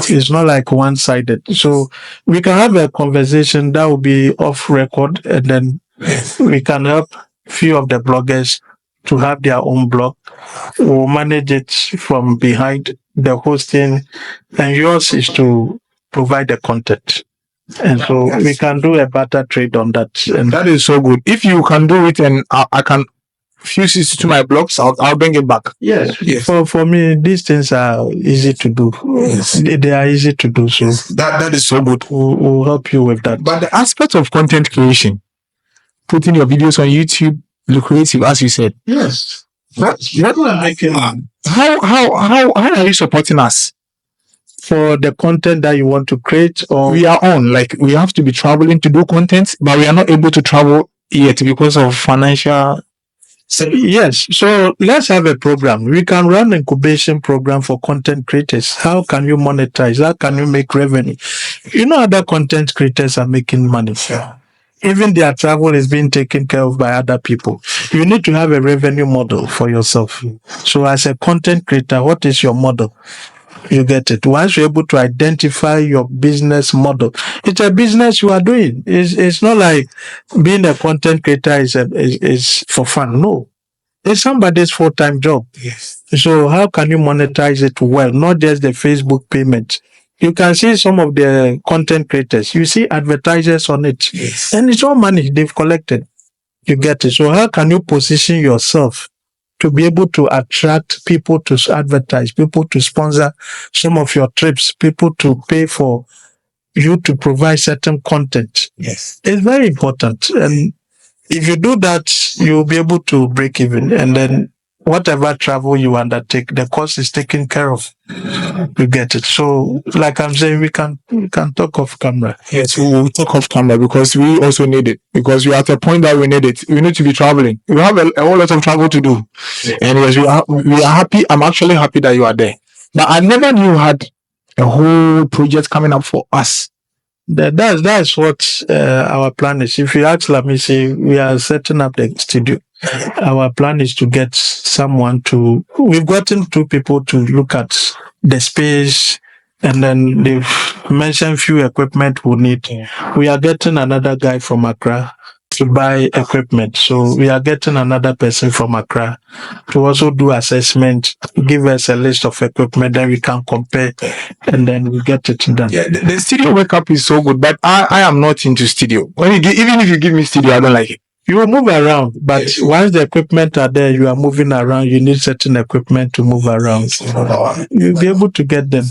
It's not like one-sided. So we can have a conversation that will be off record, and then we can help few of the bloggers to have their own blog. We'll manage it from behind the hosting, and yours is to provide the content. And so we can do a better trade on that. And that is so good. If you can do it, and I can fuse it to my blogs, I'll bring it back. Yes. For me, these things are easy to do. Yes. They are easy to do. So that is so good. We'll help you with that. But the aspect of content creation, putting your videos on YouTube, lucrative, as you said. Yes. That's what I'm making. How are you supporting us? For the content that you want to create, or we are on, like, we have to be traveling to do content, but we are not able to travel yet because of financial. Yes, so let's have a program. We can run an incubation program for content creators. How can you monetize? How can you make revenue? You know, other content creators are making money. Yeah. Even their travel is being taken care of by other people. You need to have a revenue model for yourself. So as a content creator, what is your model? You get it. Once you're able to identify your business model, it's a business you are doing. It's not like being a content creator is for fun. No, it's somebody's full-time job. Yes. So how can you monetize it well? Not just the Facebook payment. You can see some of the content creators. You see advertisers on it. Yes. And it's all money they've collected. You get it. So how can you position yourself to be able to attract people to advertise, people to sponsor some of your trips, people to pay for you to provide certain content? Yes. It's very important. And if you do that, you'll be able to break even. And then whatever travel you undertake, the cost is taken care of. You get it. So, like I'm saying, we can talk off camera. Yes, we will talk off camera, because we also need it. Because we are at a point that we need it. We need to be traveling. We have a whole lot of travel to do. Yeah. And yes, we are happy. I'm actually happy that you are there. But I never knew you had a whole project coming up for us. That's what our plan is. If you ask Lamisi, we are setting up the studio. Our plan is to get someone to. We've gotten 2 people to look at the space, and then they've mentioned few equipment we need. We are getting another guy from Accra to buy equipment. So we are getting another person from Accra to also do assessment, give us a list of equipment that we can compare, and then we get it done. Yeah, the studio workup is so good, but I am not into studio. Even if you give me studio, I don't like it. You will move around, but once the equipment are there, you are moving around. You need certain equipment to move around. You'll be able to get them.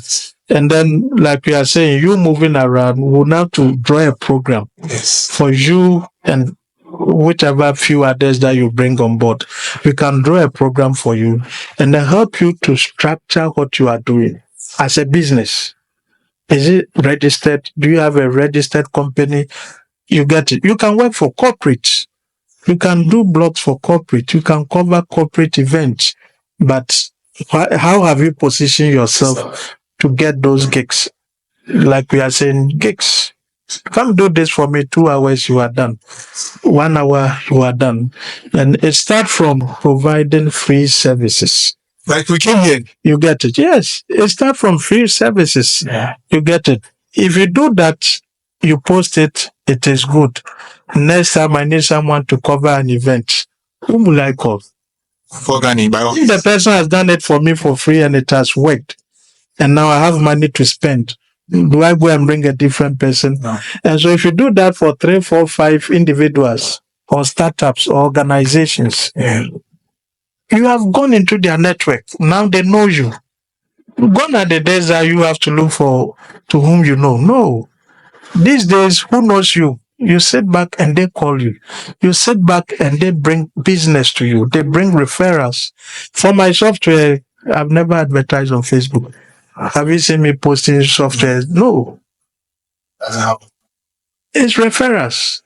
And then, like we are saying, you moving around, we'll have to draw a program for you and whichever few others that you bring on board. We can draw a program for you and then help you to structure what you are doing as a business. Is it registered? Do you have a registered company? You get it. You can work for corporate. You can do blogs for corporate. You can cover corporate events. But how have you positioned yourself to get those gigs? Like we are saying, gigs. Come do this for me, 2 hours, you are done. 1 hour, you are done. And it starts from providing free services. Like we came here. You get it. Yes, it starts from free services. Yeah. You get it. If you do that, you post it, it is good. Next time I need someone to cover an event, whom will I call? For Ghana, If the person has done it for me for free and it has worked, and now I have money to spend, do I go and bring a different person? No. And so if you do that for 3, 4, 5 individuals or startups or organizations, you have gone into their network. Now they know you. Gone are the days that you have to look for to whom you know. No. These days, who knows you? You sit back and they call you. You sit back and they bring business to you. They bring referrals. For my software, I've never advertised on Facebook. Have you seen me posting software? No. It's referrals.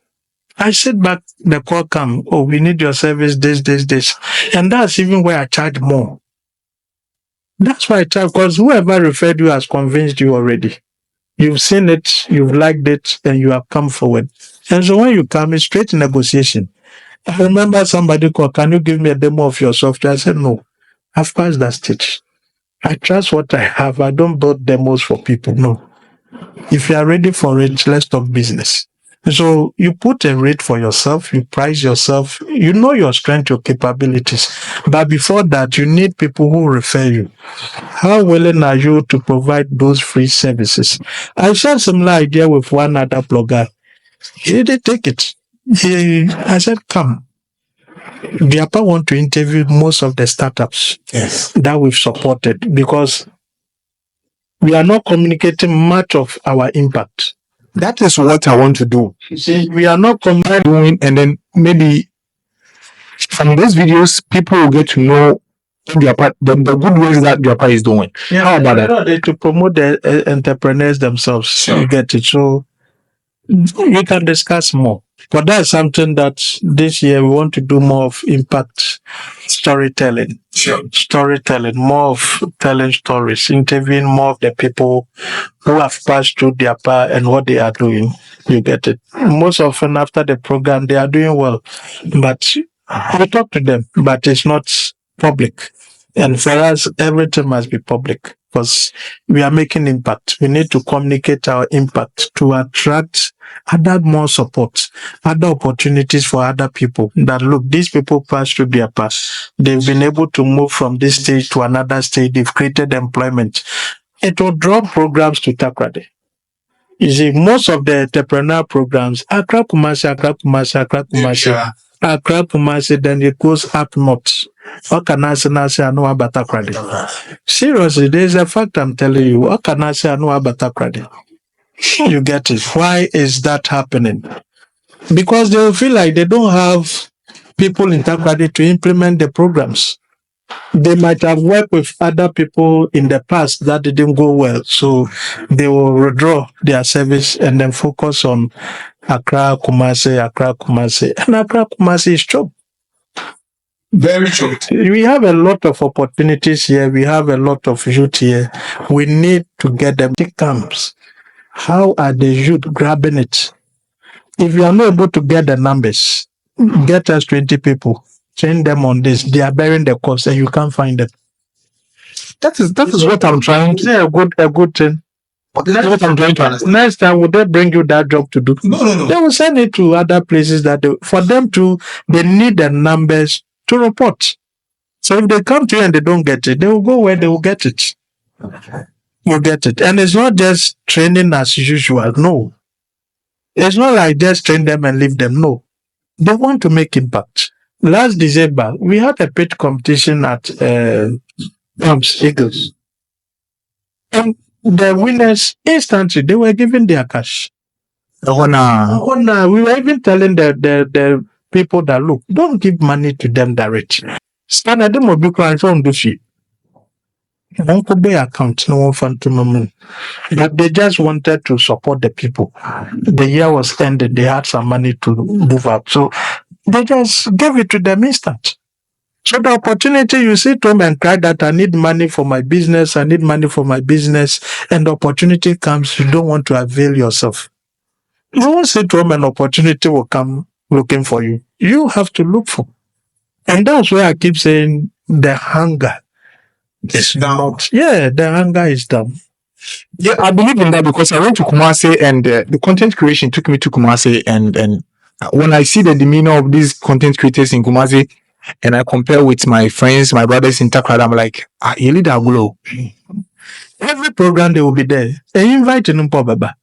I sit back, the call come, oh, we need your service, this. And that's even where I charge more. That's why I charge, because whoever referred you has convinced you already. You've seen it, you've liked it, and you have come forward. And so when you come, it's straight negotiation. I remember somebody called, can you give me a demo of your software? I said, no, I've passed that stage. I trust what I have. I don't build demos for people. No. If you are ready for it, let's talk business. So you put a rate for yourself, you price yourself, you know your strength, your capabilities. But before that, you need people who refer you. How willing are you to provide those free services? I shared similar idea with one other blogger. He didn't take it. I said, come. Biapa want to interview most of the startups that we've supported because we are not communicating much of our impact. That is what I want to do. You see, we are not doing, and then maybe from those videos, people will get to know the good ways that Biapa is doing. Yeah, how about that? To promote the entrepreneurs themselves. Sure. You get it. So we can discuss more. But that's something that this year we want to do more of impact storytelling. Sure. Storytelling, more of telling stories, interviewing more of the people who have passed through their path and what they are doing. You get it. Most often after the program, they are doing well. But we talk to them, but it's not public. And for us, everything must be public because we are making impact. We need to communicate our impact to attract other more support, other opportunities for other people that look, these people pass through their path. They've been able to move from this stage to another stage. They've created employment. It will draw programs to Takoradi. You see, most of the entrepreneur programs, Accra Kumasi, then it goes up north. Seriously, there's a fact I'm telling you. You get it. Why is that happening? Because they will feel like they don't have people in Takoradi to implement the programs. They might have worked with other people in the past that didn't go well. So they will withdraw their service and then focus on Accra Kumasi. And Accra Kumasi is choked. Very true. We have a lot of opportunities here. We have a lot of youth here. We need to get them to camps. How are the youth grabbing it? If you are not able to get the numbers, get us 20 people, train them on this. They are bearing the cost and you can't find them. That is what I'm trying to say. A good thing. But that's what I'm trying to understand. Next time, would they bring you that job to do? No. They will send it to other places for them to, they need the numbers to report. So if they come to you and they don't get it, they will go where they will get it. You get it. And it's not just training as usual. No. It's not like just train them and leave them. No. They want to make impact. Last December, we had a pitch competition at Eagles. And the winners, instantly, they were given their cash. We were even telling the people that, look, don't give money to them directly. Stand at them or be crying on the fee. Uncle Bay account, no one fund to money. But they just wanted to support the people. The year was ended, they had some money to move up. So they just gave it to them instant. So the opportunity, you sit home and cry that I need money for my business, and the opportunity comes, you don't want to avail yourself. You won't sit home and opportunity will come looking for you. You have to look for. And that's why I keep saying the hunger is down. The hunger is down. Yeah, I believe in that because I went to Kumasi and the content creation took me to Kumasi and when I see the demeanor of these content creators in Kumasi and I compare with my friends, my brothers in Takoradi, I'm like, you lead a glow. Every program they will be there. They invite them, Baba.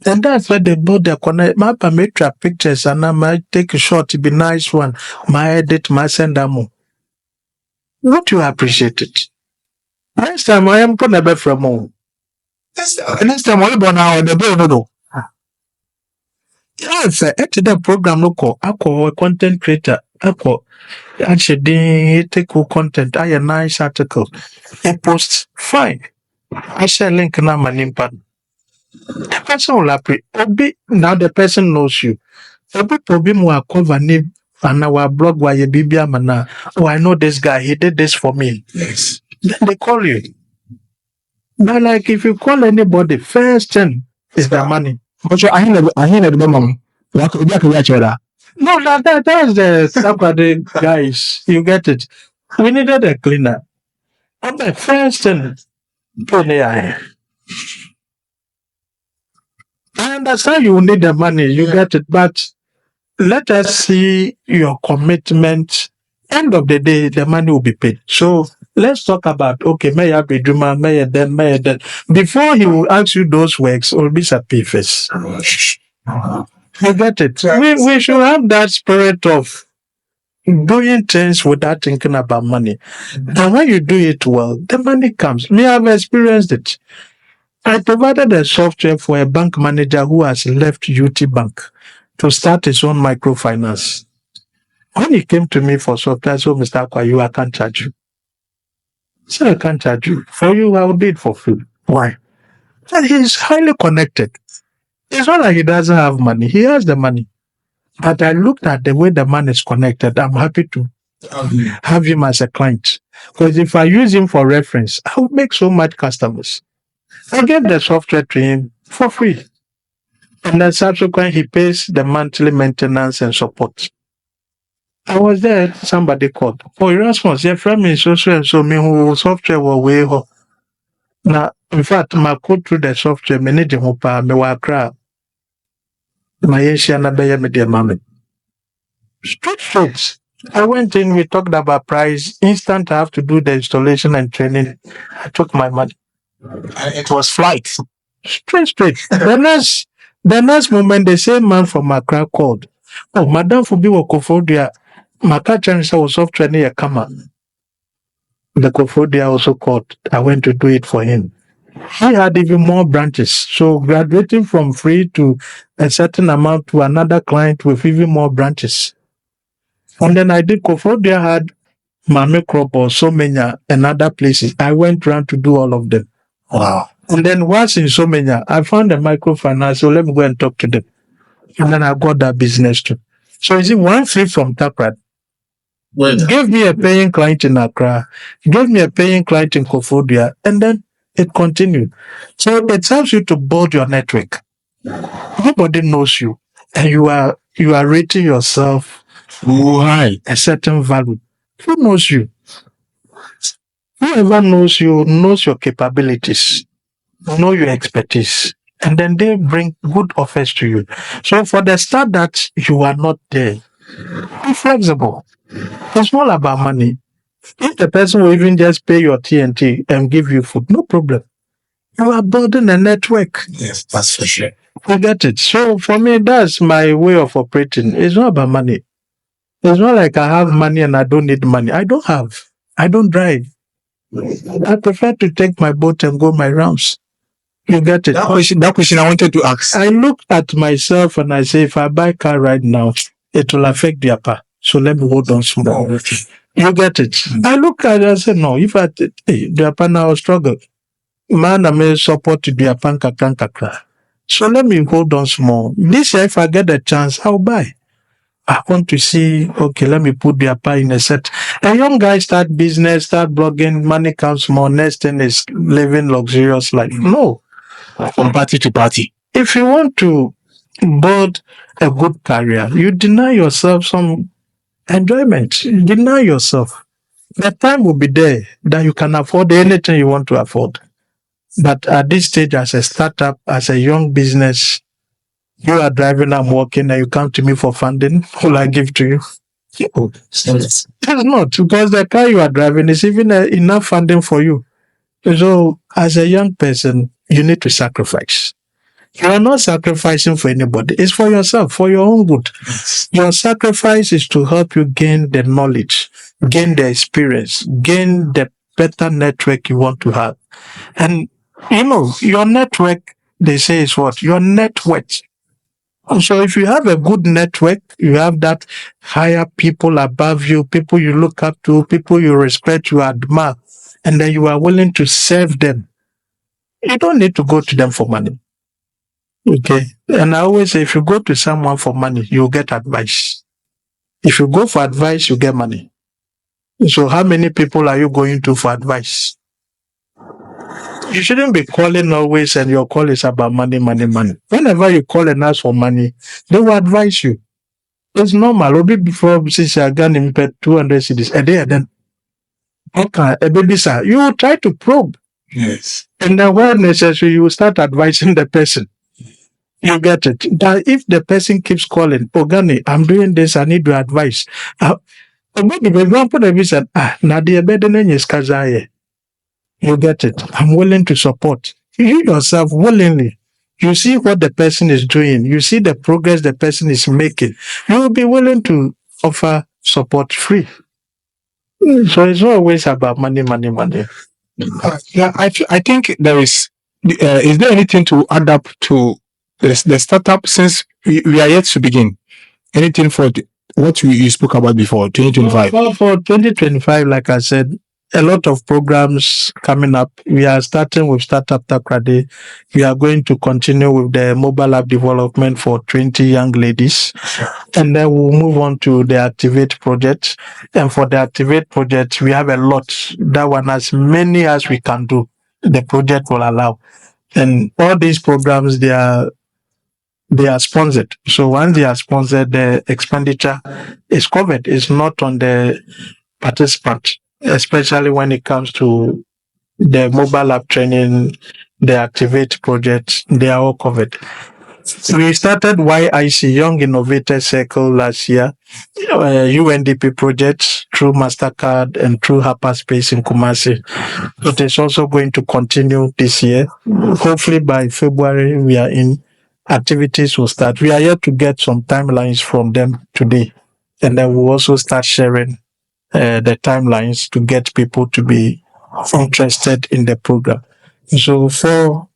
And that's why they build their connect. My permit pictures and I might take a shot to be nice one. My edit, my send them. What you appreciate it? Next time I am gonna be from home. Next time I'll be now the bill no. Yes, at the program local, I call a content creator. I call actually take content. I a nice article. I post fine. I share link now my name. The person will appreciate. Now the person knows you. Obi more cover name and our blog why you bibia mana. Oh, I know this guy. He did this for me. Yes. Then they call you. But like if you call anybody, first thing is the money. But I hear the mom. No, that's the Saturday guys. You get it. We needed a cleaner. And the first thing, I understand you need the money, you get it, but let us see your commitment. End of the day, the money will be paid. So let's talk about, okay, may I be Juma, may I then. Before he will ask you those works, will be a first. You get it? We should have that spirit of doing things without thinking about money. And when you do it well, the money comes. Me, I've experienced it. I provided a software for a bank manager who has left UT Bank to start his own microfinance. When he came to me for software, I said, Mr. Akwayu, I can't charge you. I said, I can't charge you. For you, I will do it for free. Why? And he's highly connected. It's not like he doesn't have money. He has the money. But I looked at the way the man is connected. I'm happy to have him as a client. Because if I use him for reference, I will make so much customers. I gave the software to him for free. And then subsequently, he pays the monthly maintenance and support. I was there, somebody called. Oh, Erasmus, your friend is so me who software will way ho. Now, in fact, my code through the software, me need to pa me wa kra. My Asian abaya me dear mommy. Straight. I went in, we talked about price. Instant, I have to do the installation and training. I took my money. And it was flight. Straight. The next moment, the same man from Accra called. Oh, Madam Fubi wa Kofodia. Maka saw software near Kama. The Kofodia also called. I went to do it for him. He had even more branches. So graduating from free to a certain amount to another client with even more branches. And then I did Kofodia had Mame Crop or so many and other places. I went around to do all of them. Wow. And then once in so many, I found a microfinance. So let me go and talk to them. And then I got that business too. So is it one free from Takoradi? Give me a paying client in Accra, give me a paying client in Kofodia, and then it continued. So it helps you to build your network. Nobody knows you, and you are rating yourself Why? a certain value. Who knows you? Whoever knows you knows your capabilities. know your expertise, and then they bring good offers to you. So for the start that you are not there, be flexible. It's not about money. If the person will even just pay your TNT and give you food, no problem. You are building a network. Yes, that's for sure. You get it. So for me, that's my way of operating. It's not about money. It's not like I have money and I don't need money. I don't have. I don't drive. I prefer to take my boat and go my rounds. You get it. That question I wanted to ask. I look at myself and I say, if I buy car right now, it will affect the upper. So let me hold on small. You get it. I look at it and say, no, if the upper now will struggle. Man, I may support the upper kakra. So let me hold on small. This year, if I get a chance, I'll buy. I want to see, okay, let me put the upper in a set. A young guy start business, start blogging, money comes more, next thing is living luxurious life. No. From party to party. If you want to build a good career, you deny yourself some enjoyment. You deny yourself. The time will be there that you can afford anything you want to afford. But at this stage, as a startup, as a young business, you are driving, I'm working, and you come to me for funding. Will I give to you? It's not, because the car you are driving is even enough funding for you. So, as a young person, you need to sacrifice. You are not sacrificing for anybody. It's for yourself, for your own good. Your sacrifice is to help you gain the knowledge, gain the experience, gain the better network you want to have. And, your network, they say, is what? Your net worth. So if you have a good network, you have that higher people above you, people you look up to, people you respect, you admire, and then you are willing to serve them. You don't need to go to them for money. Okay. And I always say, if you go to someone for money, you get advice. If you go for advice, you get money. So how many people are you going to for advice? You shouldn't be calling always and your call is about money, money, money. Whenever you call and ask for money, they will advise you. It's normal. Obi before since I got him 200 cities a day, and then okay, a baby sir, you will try to probe. Yes. And then when necessary, you will start advising the person. You get it. That if the person keeps calling, Ogani, I'm doing this, I need your advice. Maybe the example that we said, Nadia Bedenen is Kazaye. You get it. I'm willing to support. You yourself willingly. You see what the person is doing. You see the progress the person is making. You will be willing to offer support free. So it's not always about money, money, money. Yeah, I think there is. Is there anything to add up to the startup since we are yet to begin? Anything for what you spoke about before 2025? Well, for 2025, like I said, a lot of programs coming up. We are starting with Startup Takoradi. We are going to continue with the mobile app development for 20 young ladies. And then we'll move on to the Activate project. And for the Activate project, we have a lot. That one, as many as we can do, the project will allow. And all these programs, they are sponsored. So once they are sponsored, the expenditure is covered. It's not on the participant, especially when it comes to the mobile app training, the Activate project, they are all covered. We started YIC, Young Innovator Circle, last year, UNDP project through MasterCard and through Hyperspace in Kumasi. It is also going to continue this year. Hopefully by February, we are in. Activities will start. We are yet to get some timelines from them today. And then we'll also start sharing the timelines to get people to be interested in the program. So for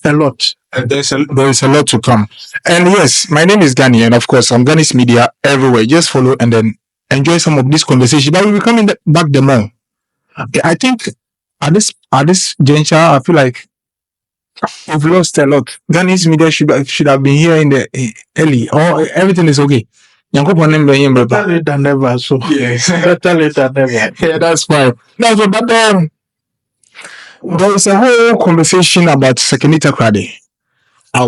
a lot. There's a lot to come. And yes, my name is Gani, and of course, I'm Ghani's Media everywhere. Just follow and then enjoy some of this conversation. But we'll be coming back the more. I think at this juncture, I feel like we've lost a lot. Ghani's Media should have been here in the early. Or everything is okay. Better late than never. So yes, better late than never. Yeah, that's fine. That's what, but there was a whole conversation about Sekondi-Takoradi,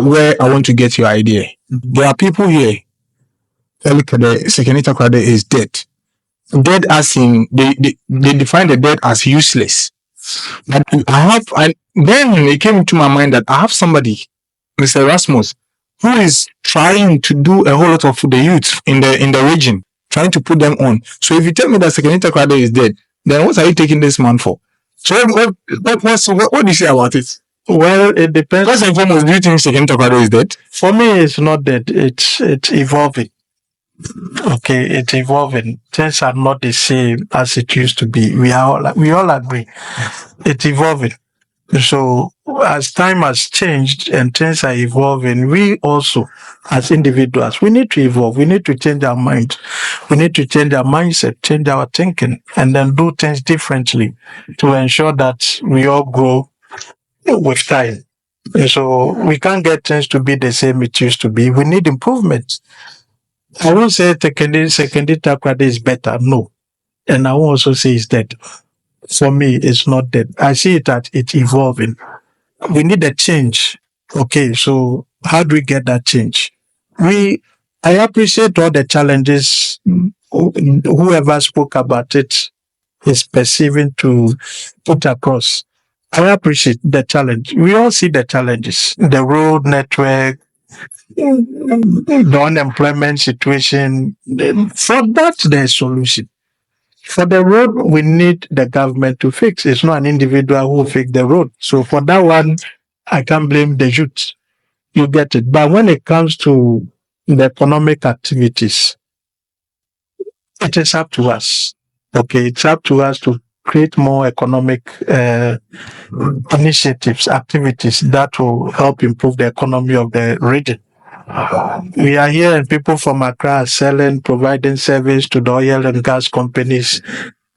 where I want to get your idea. There are people here telling that Sekondi-Takoradi is dead. Dead as in they define the dead as useless. But then it came into my mind that I have somebody, Mr. Erasmus, who is trying to do a whole lot of the youth in the region, trying to put them on. So if you tell me that Sekondi-Takoradi is dead, then what are you taking this man for? So what do you say about it? Well, it depends. First and foremost, do you think Sekondi-Takoradi is dead? For me, it's not dead. It's evolving. Okay, it's evolving. Things are not the same as it used to be. We all agree. It's evolving. So as time has changed and things are evolving, we also, as individuals, we need to evolve. We need to change our mind. We need to change our mindset, change our thinking, and then do things differently to ensure that we all grow with time. So we can't get things to be the same it used to be. We need improvement. I won't say Sekondi-Takoradi is better. No. And I won't also say it's dead. For me, it's not dead. I see it that it's evolving. We need a change. Okay, so how do we get that change? I appreciate all the challenges. Whoever spoke about it is perceiving to put across. I appreciate the challenge. We all see the challenges. The road network, the unemployment situation. For that, there's solution. For the road, we need the government to fix. It's not an individual who fix the road. So for that one, I can't blame the youth. You get it. But when it comes to the economic activities, it is up to us. Okay, it's up to us to create more economic initiatives, activities that will help improve the economy of the region. We are here and people from Accra are selling, providing service to the oil and gas companies.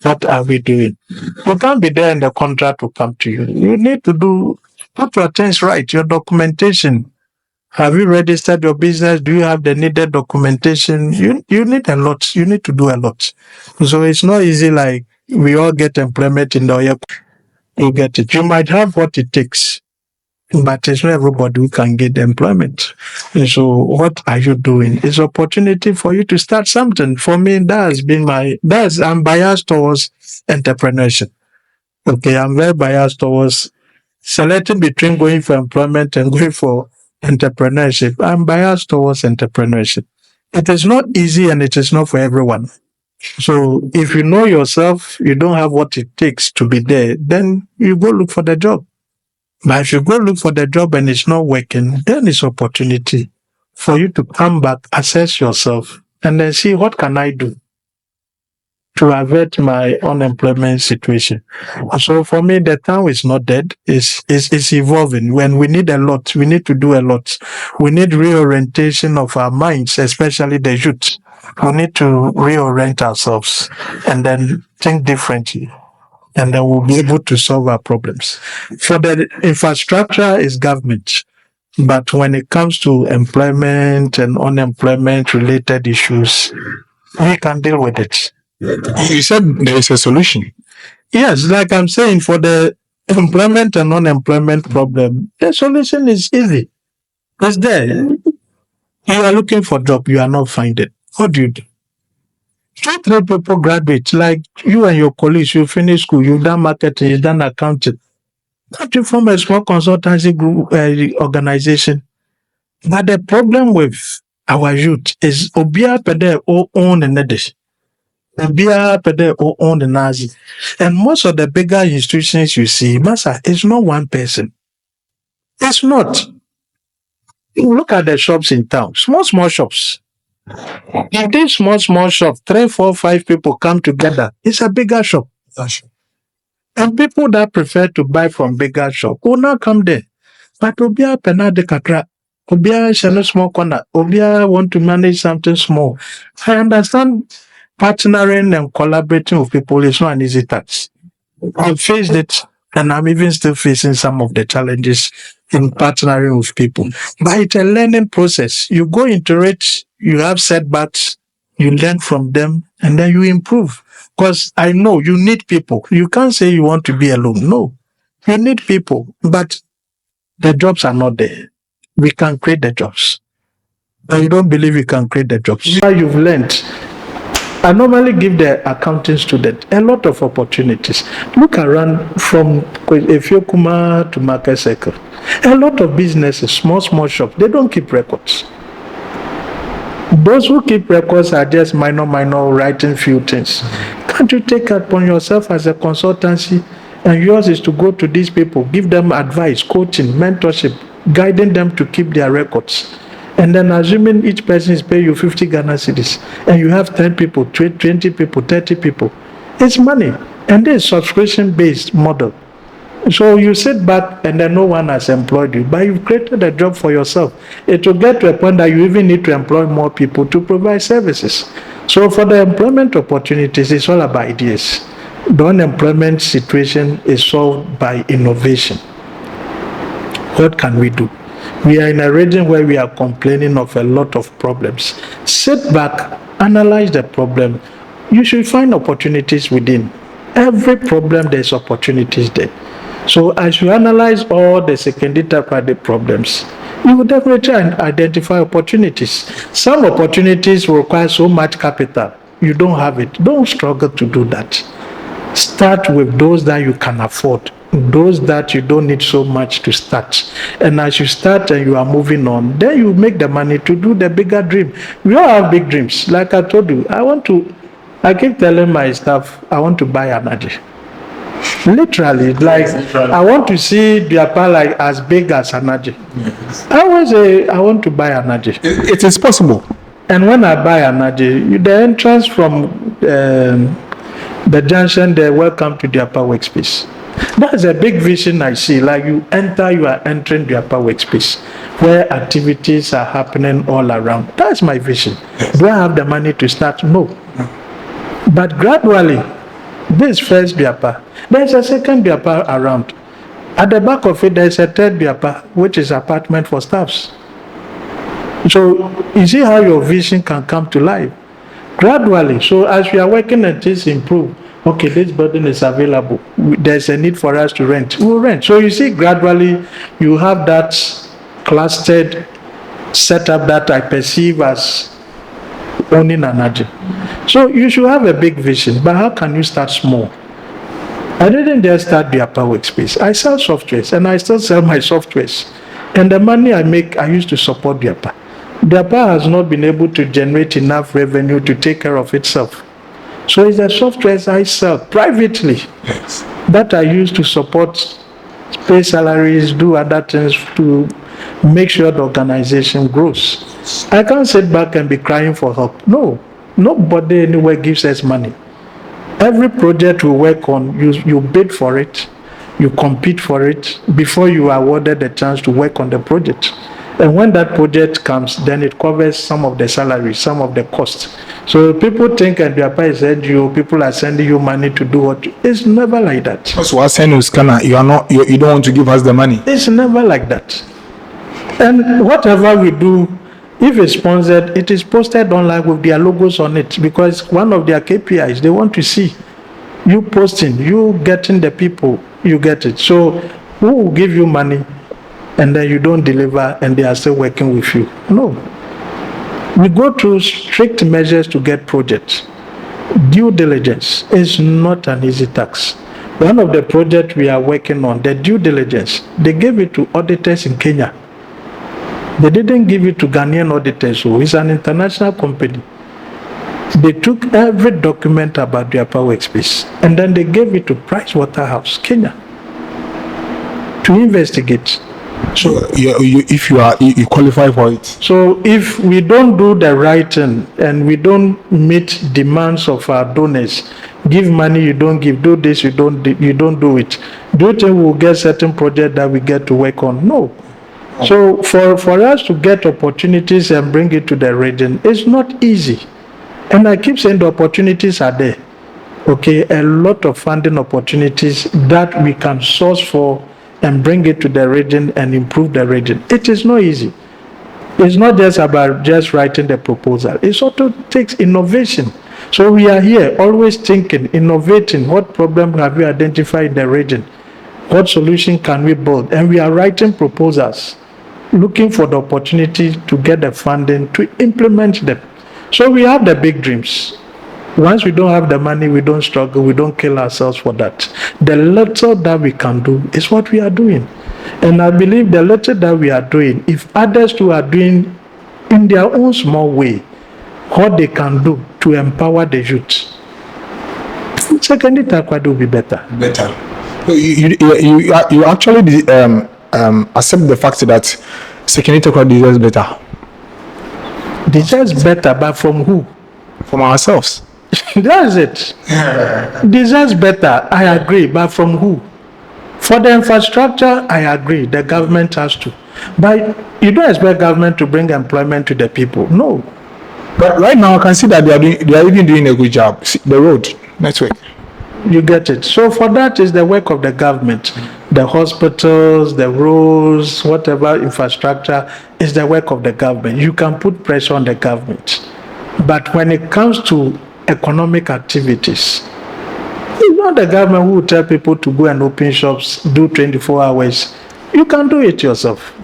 What are we doing? You can't be there and the contract will come to you. You need to put your things right, your documentation. Have you registered your business? Do you have the needed documentation? You need a lot. You need to do a lot. So it's not easy like we all get employment in the oil. You get it. You might have what it takes, but it's not everybody who can get employment. And so what are you doing? It's opportunity for you to start something. For me, I'm biased towards entrepreneurship. Okay, I'm very biased towards selecting between going for employment and going for entrepreneurship. I'm biased towards entrepreneurship. It is not easy and it is not for everyone. So if you know yourself, you don't have what it takes to be there, then you go look for the job. But if you go look for the job and it's not working, then it's opportunity for you to come back, assess yourself, and then see what can I do to avert my unemployment situation. So for me, the town is not dead. It's evolving. When we need a lot, we need to do a lot. We need reorientation of our minds, especially the youth. We need to reorient ourselves and then think differently. And then we'll be able to solve our problems. For the infrastructure is government. But when it comes to employment and unemployment related issues, we can deal with it. You said there is a solution. Yes, like I'm saying, for the employment and unemployment problem, the solution is easy. It's there. You are looking for a job, you are not finding. What do? 2-3 people graduate, like you and your colleagues, you finish school, you've done marketing, you've done accounting. Can't you form a small consultancy group organization? But the problem with our youth is Obia Pede own and Nedish. Obia Pede own the Nazi. And most of the bigger institutions you see, Masa, it's not one person. It's not. You look at the shops in town, small shops. In these small shops, 3, 4, 5 people come together. It's a bigger shop. And people that prefer to buy from bigger shop will not come there. But Obia Penade Kakra, Obia Shano small corner, Obia want to manage something small. I understand partnering and collaborating with people is not an easy task. I've faced it and I'm even still facing some of the challenges in partnering with people. But it's a learning process. You go into it, you have setbacks, you learn from them, and then you improve. Because I know you need people. You can't say you want to be alone. No. You need people. But the jobs are not there. We can create the jobs. But you don't believe you can create the jobs. You've learned I normally give the accounting student a lot of opportunities. Look around from Efiokuma to Market Circle. A lot of businesses, small shops, they don't keep records. Those who keep records are just minor, writing few things. Can't you take it upon yourself as a consultancy? And yours is to go to these people, give them advice, coaching, mentorship, guiding them to keep their records. And then assuming each person is paying you 50 Ghana cedis, and you have 10 people, 20 people, 30 people, it's money. And this subscription-based model. So you sit back and then no one has employed you, but you've created a job for yourself. It will get to a point that you even need to employ more people to provide services. So for the employment opportunities, it's all about ideas. The unemployment situation is solved by innovation. What can we do? We are in a region where we are complaining of a lot of problems. Sit back, analyze the problem. You should find opportunities within. Every problem, there's opportunities there. So as you analyze all the Sekondi-Takoradi problems, you will definitely identify opportunities. Some opportunities will require so much capital. You don't have it. Don't struggle to do that. Start with those that you can afford, those that you don't need so much to start. And as you start and you are moving on, then you make the money to do the bigger dream. We all have big dreams. Like I told you, I keep telling my staff, I want to buy an energy. Literally, I want to see Biapa like as big as Anaje. Yes. I always say I want to buy Anaje. It is possible. And when I buy Anaje, the entrance from the junction there, welcome to Biapa workspace. That's a big vision I see. Like you are entering Biapa workspace, where activities are happening all around. That's my vision. Yes. Do I have the money to start? No. But gradually, this first Biapa, there's a second Biapa around. At the back of it, there's a third Biapa, which is apartment for staffs. So you see how your vision can come to life gradually. So as we are working and things improve, okay, this building is available. There's a need for us to rent. We'll rent. So you see, gradually you have that clustered setup that I perceive as owning an agent. So you should have a big vision, but how can you start small? I didn't just start Biapa workspace. I sell softwares, and I still sell my softwares. And the money I make, I used to support Biapa. Biapa has not been able to generate enough revenue to take care of itself. So it's the softwares I sell privately that I use to support, pay salaries, do other things to make sure the organization grows. I can't sit back and be crying for help. No, nobody anywhere gives us money. Every project we work on, you bid for it, you compete for it before you are awarded the chance to work on the project. And when that project comes, then it covers some of the salary, some of the costs. So people think and Biapa is NGO, people are sending you money to do what? It's never like that. So I send you scanner, you don't want to give us the money. It's never like that. And whatever we do, if it's sponsored, it is posted online with their logos on it, because one of their KPIs, they want to see you posting, you getting the people, you get it. So who will give you money and then you don't deliver and they are still working with you? No. We go through strict measures to get projects. Due diligence is not an easy task. One of the projects we are working on, the due diligence, they gave it to auditors in Kenya. They didn't give it to Ghanaian auditors, so it's an international company. They took every document about their power workspace and then they gave it to Pricewaterhouse, Kenya, to investigate. So if you qualify for it. So if we don't do the right thing and we don't meet demands of our donors, give money you don't give, do this you don't do it, do you think we'll get certain project that we get to work on? No. So for us to get opportunities and bring it to the region, it's not easy. And I keep saying the opportunities are there. Okay, a lot of funding opportunities that we can source for and bring it to the region and improve the region. It is not easy. It's not just about just writing the proposal. It also takes innovation. So we are here always thinking, innovating. What problem have we identified in the region? What solution can we build? And we are writing proposals, looking for the opportunity to get the funding to implement them. So we have the big dreams. Once we don't have the money, we don't struggle, we don't kill ourselves for that. The little that we can do is what we are doing. And I believe the little that we are doing, if others too are doing in their own small way, what they can do to empower the youth, Sekondi-Takoradi will be better. Better. You actually accept the fact that Sekondi-Takoradi deserves better. Deserves better, but from who? From ourselves. That's it. Deserves better, I agree, but from who? For the infrastructure, I agree, the government has to. But you don't expect government to bring employment to the people. No. But right now, I can see that they are even doing a good job. See, the road network. You get it. So for that is the work of the government. The hospitals, the roads, whatever infrastructure is the work of the government. You can put pressure on the government. But when it comes to economic activities, it's not the government who will tell people to go and open shops, do 24 hours. You can do it yourself.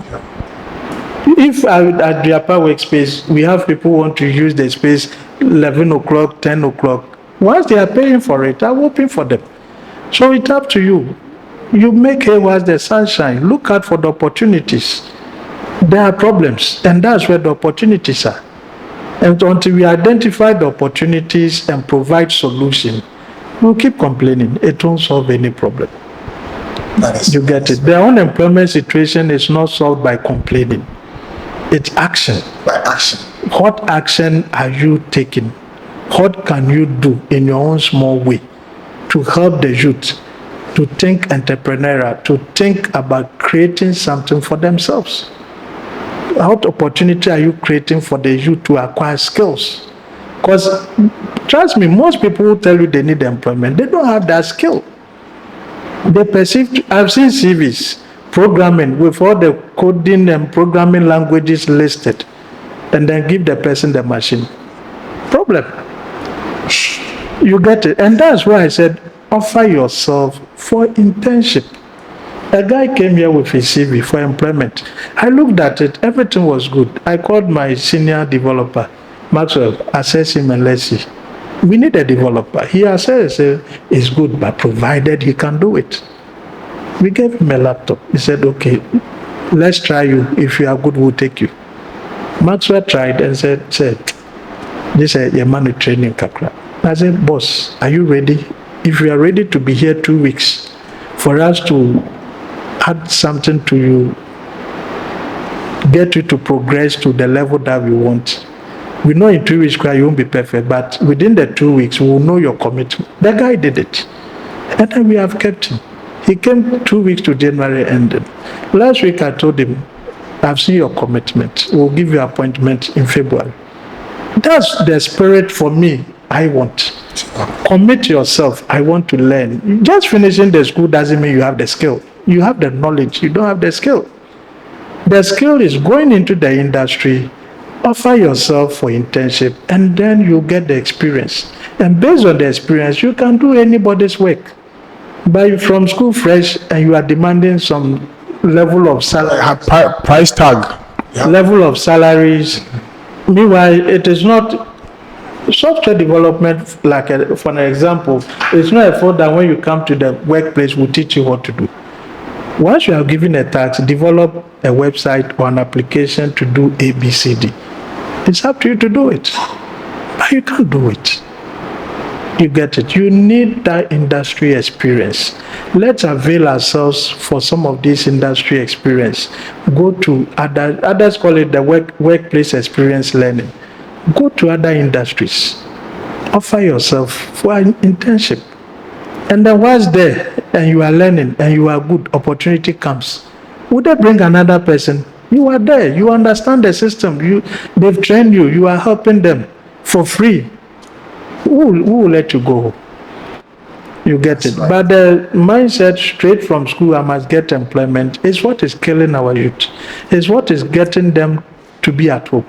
If at the upper workspace, we have people who want to use the space 11 o'clock, 10 o'clock, once they are paying for it, I'm open for them. So it's up to you. You make hay while the sunshine. Look out for the opportunities. There are problems, and that's where the opportunities are. And until we identify the opportunities and provide solution, we'll keep complaining. It won't solve any problem. You get it. The unemployment situation is not solved by complaining. It's action. By action. What action are you taking? What can you do in your own small way to help the youth to think entrepreneurial, to think about creating something for themselves? What opportunity are you creating for the youth to acquire skills? Because trust me, most people who tell you they need employment, they don't have that skill. They perceive, I've seen CVs, programming with all the coding and programming languages listed, and then give the person the machine. Problem. You get it. And that's why I said, offer yourself for internship. A guy came here with his CV for employment. I looked at it, everything was good. I called my senior developer, Maxwell, assess him and let's see. We need a developer. He assessed, it's good, but provided he can do it. We gave him a laptop. He said, okay, let's try you. If you are good, we'll take you. Maxwell tried and said, this is your money training kakra. I said, boss, are you ready? If you are ready to be here 2 weeks, for us to add something to you, get you to progress to the level that we want. We know in 2 weeks you won't be perfect, but within the 2 weeks, we will know your commitment. The guy did it. And then we have kept him. He came 2 weeks to January ending. Last week I told him, I've seen your commitment. We'll give you an appointment in February. That's the spirit for me I want. Commit yourself. I want to learn. Just finishing the school doesn't mean you have the skill. You have the knowledge. You don't have the skill. The skill is going into the industry, offer yourself for internship, and then you get the experience. And based on the experience, you can do anybody's work. But from school fresh and you are demanding some level of salary, Price tag. level of salaries. Meanwhile, it is not software development, like for an example, it's not a fault that when you come to the workplace, we'll teach you what to do. Once you are given a task, develop a website or an application to do ABCD. It's up to you to do it. But you can't do it. You get it. You need that industry experience. Let's avail ourselves for some of this industry experience. Go to others call it the workplace experience learning. Go to other industries. Offer yourself for an internship. And then once there and you are learning and you are good, opportunity comes. Would they bring another person? You are there. You understand the system. They've trained you. You are helping them for free. Who will let you go? You get it. Right. But the mindset straight from school, I must get employment, is what is killing our youth. Is what is getting them to be at home.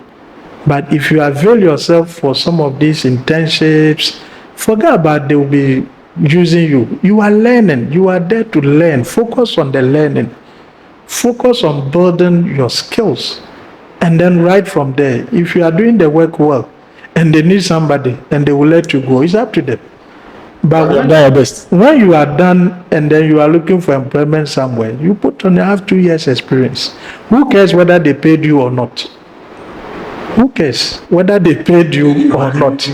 But if you avail yourself for some of these internships, forget about they will be using you. You are learning. You are there to learn. Focus on the learning. Focus on building your skills. And then right from there, if you are doing the work well, and they need somebody and they will let you go, it's up to them. But You are your best. when you are done and then you are looking for employment somewhere, you put on, you have 2 years experience. Who cares whether they paid you or not? Who cares whether they paid you or not?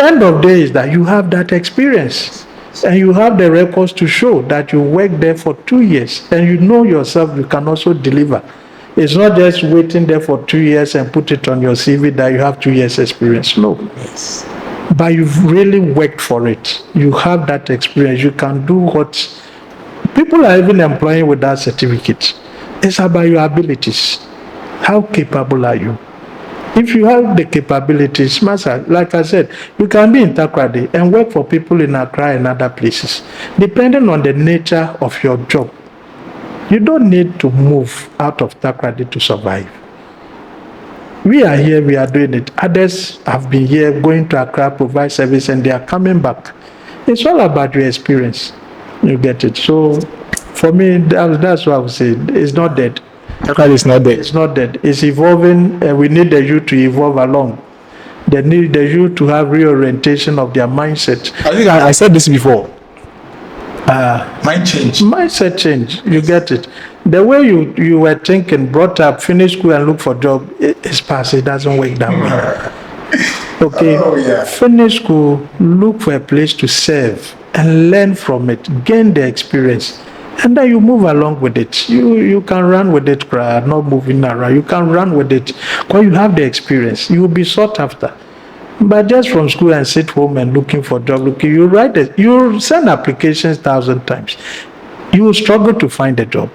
End of day is that you have that experience and you have the records to show that you worked there for 2 years and you know yourself you can also deliver. It's not just waiting there for 2 years and put it on your CV that you have 2 years experience. No. But you've really worked for it. You have that experience. You can do what people are even employing with that certificate. It's about your abilities. How capable are you? If you have the capabilities, Master, like I said, you can be in Takoradi and work for people in Accra and other places, depending on the nature of your job. You don't need to move out of Takoradi to survive. We are here, we are doing it. Others have been here, going to Accra, provide service, and they are coming back. It's all about your experience. You get it. So, for me, that's what I would say. It's not dead. Takoradi is not dead. It's not dead. It's evolving, and we need the youth to evolve along. They need the youth to have reorientation of their mindset. I think I said this before. Mind change. Mindset change. You get it. The way you were thinking, brought up, finish school and look for job, it's past. It doesn't work that way. Okay. Oh, yeah. Finish school, look for a place to serve and learn from it, gain the experience, and then you move along with it. You can run with it, not moving around. You can run with it because you have the experience. You will be sought after. But just from school and sit home and looking for job, you write it, you send applications 1,000 times. You will struggle to find a job.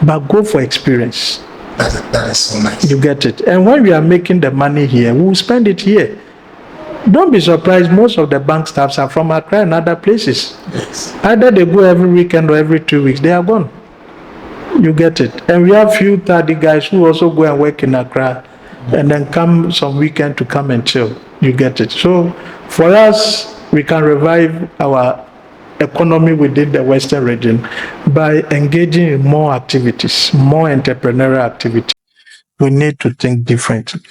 But go for experience. That is so nice. You get it. And when we are making the money here, we will spend it here. Don't be surprised, most of the bank staffs are from Accra and other places. Yes. Either they go every weekend or every 2 weeks, they are gone. You get it. And we have few 30 guys who also go and work in Accra and then come some weekend to come and chill. You get it. So for us, we can revive our economy within the Western region by engaging in more activities, more entrepreneurial activities. We need to think differently.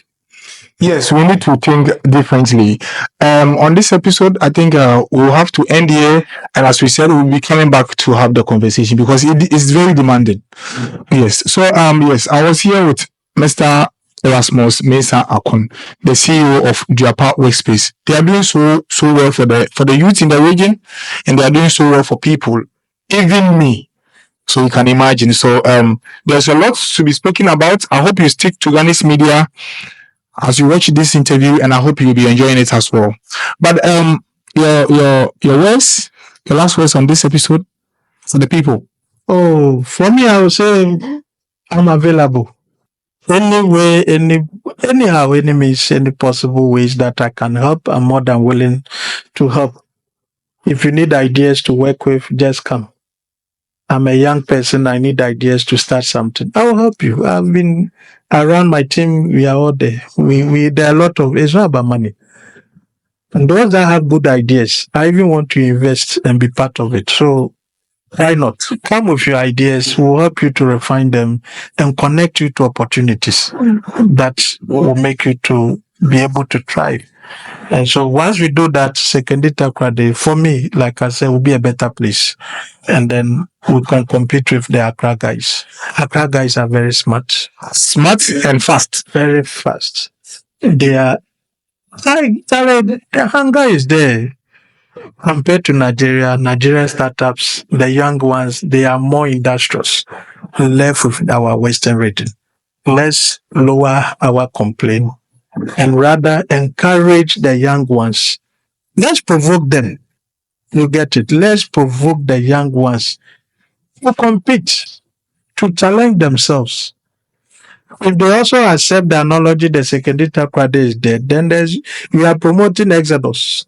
Yes, we need to think differently. On this episode, I think we'll have to end here. And as we said, we'll be coming back to have the conversation because it is very demanding. Yes. So, yes, I was here with Mr. Erasmus Mensah Akon, the CEO of Duapa Workspace. They are doing so well for the youth in the region, and they are doing so well for people, even me. So you can imagine. So there's a lot to be spoken about. I hope you stick to Ghanaian media as you watch this interview, and I hope you'll be enjoying it as well. But your words, your last words on this episode for the people. Oh, for me, I would say I'm available. Any way, anyhow, any means, any possible ways that I can help, I'm more than willing to help. If you need ideas to work with, just come. I'm a young person. I need ideas to start something. I will help you. I've been around my team. We are all there. There are a lot of, it's not about money. And those that have good ideas, I even want to invest and be part of it. So why not? Come with your ideas. We'll help you to refine them and connect you to opportunities that will make you to be able to thrive. And so once we do that, Sekondi-Takoradi, for me, like I said, will be a better place. And then we can compete with the Accra guys. Accra guys are very smart. Smart and fast. Very fast. They are, the hunger is there. Compared to Nigerian startups, the young ones, they are more industrious. Left with our Western region. Let's lower our complaint and rather encourage the young ones. Let's provoke them. You get it. Let's provoke the young ones to compete, to challenge themselves. If they also accept the analogy the Sekondi-Takoradi is dead, then we are promoting exodus,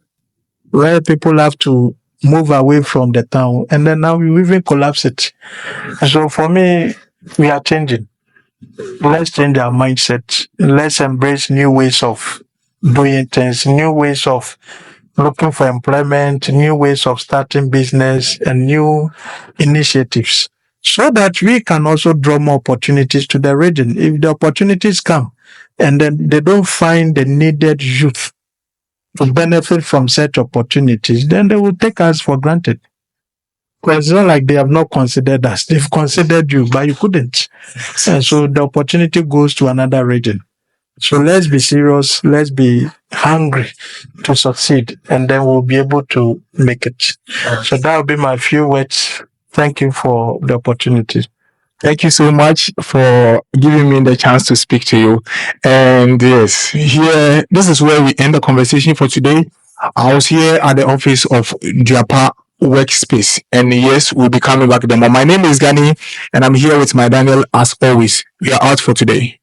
where people have to move away from the town, and then now we even collapse it. And so for me, we are changing. Let's change our mindset. Let's embrace new ways of doing things, new ways of looking for employment, new ways of starting business, and new initiatives, so that we can also draw more opportunities to the region. If the opportunities come and then they don't find the needed youth to benefit from such opportunities, then they will take us for granted. Because it's not like they have not considered us. They've considered you, but you couldn't. And so the opportunity goes to another region. So let's be serious. Let's be hungry to succeed, and then we'll be able to make it. So that will be my few words. Thank you for the opportunity. Thank you so much for giving me the chance to speak to you. And yes, here, this is where we end the conversation for today. I was here at the office of Japa Workspace. And yes, we'll be coming back to them. My name is Gani, and I'm here with my Daniel as always. We are out for today.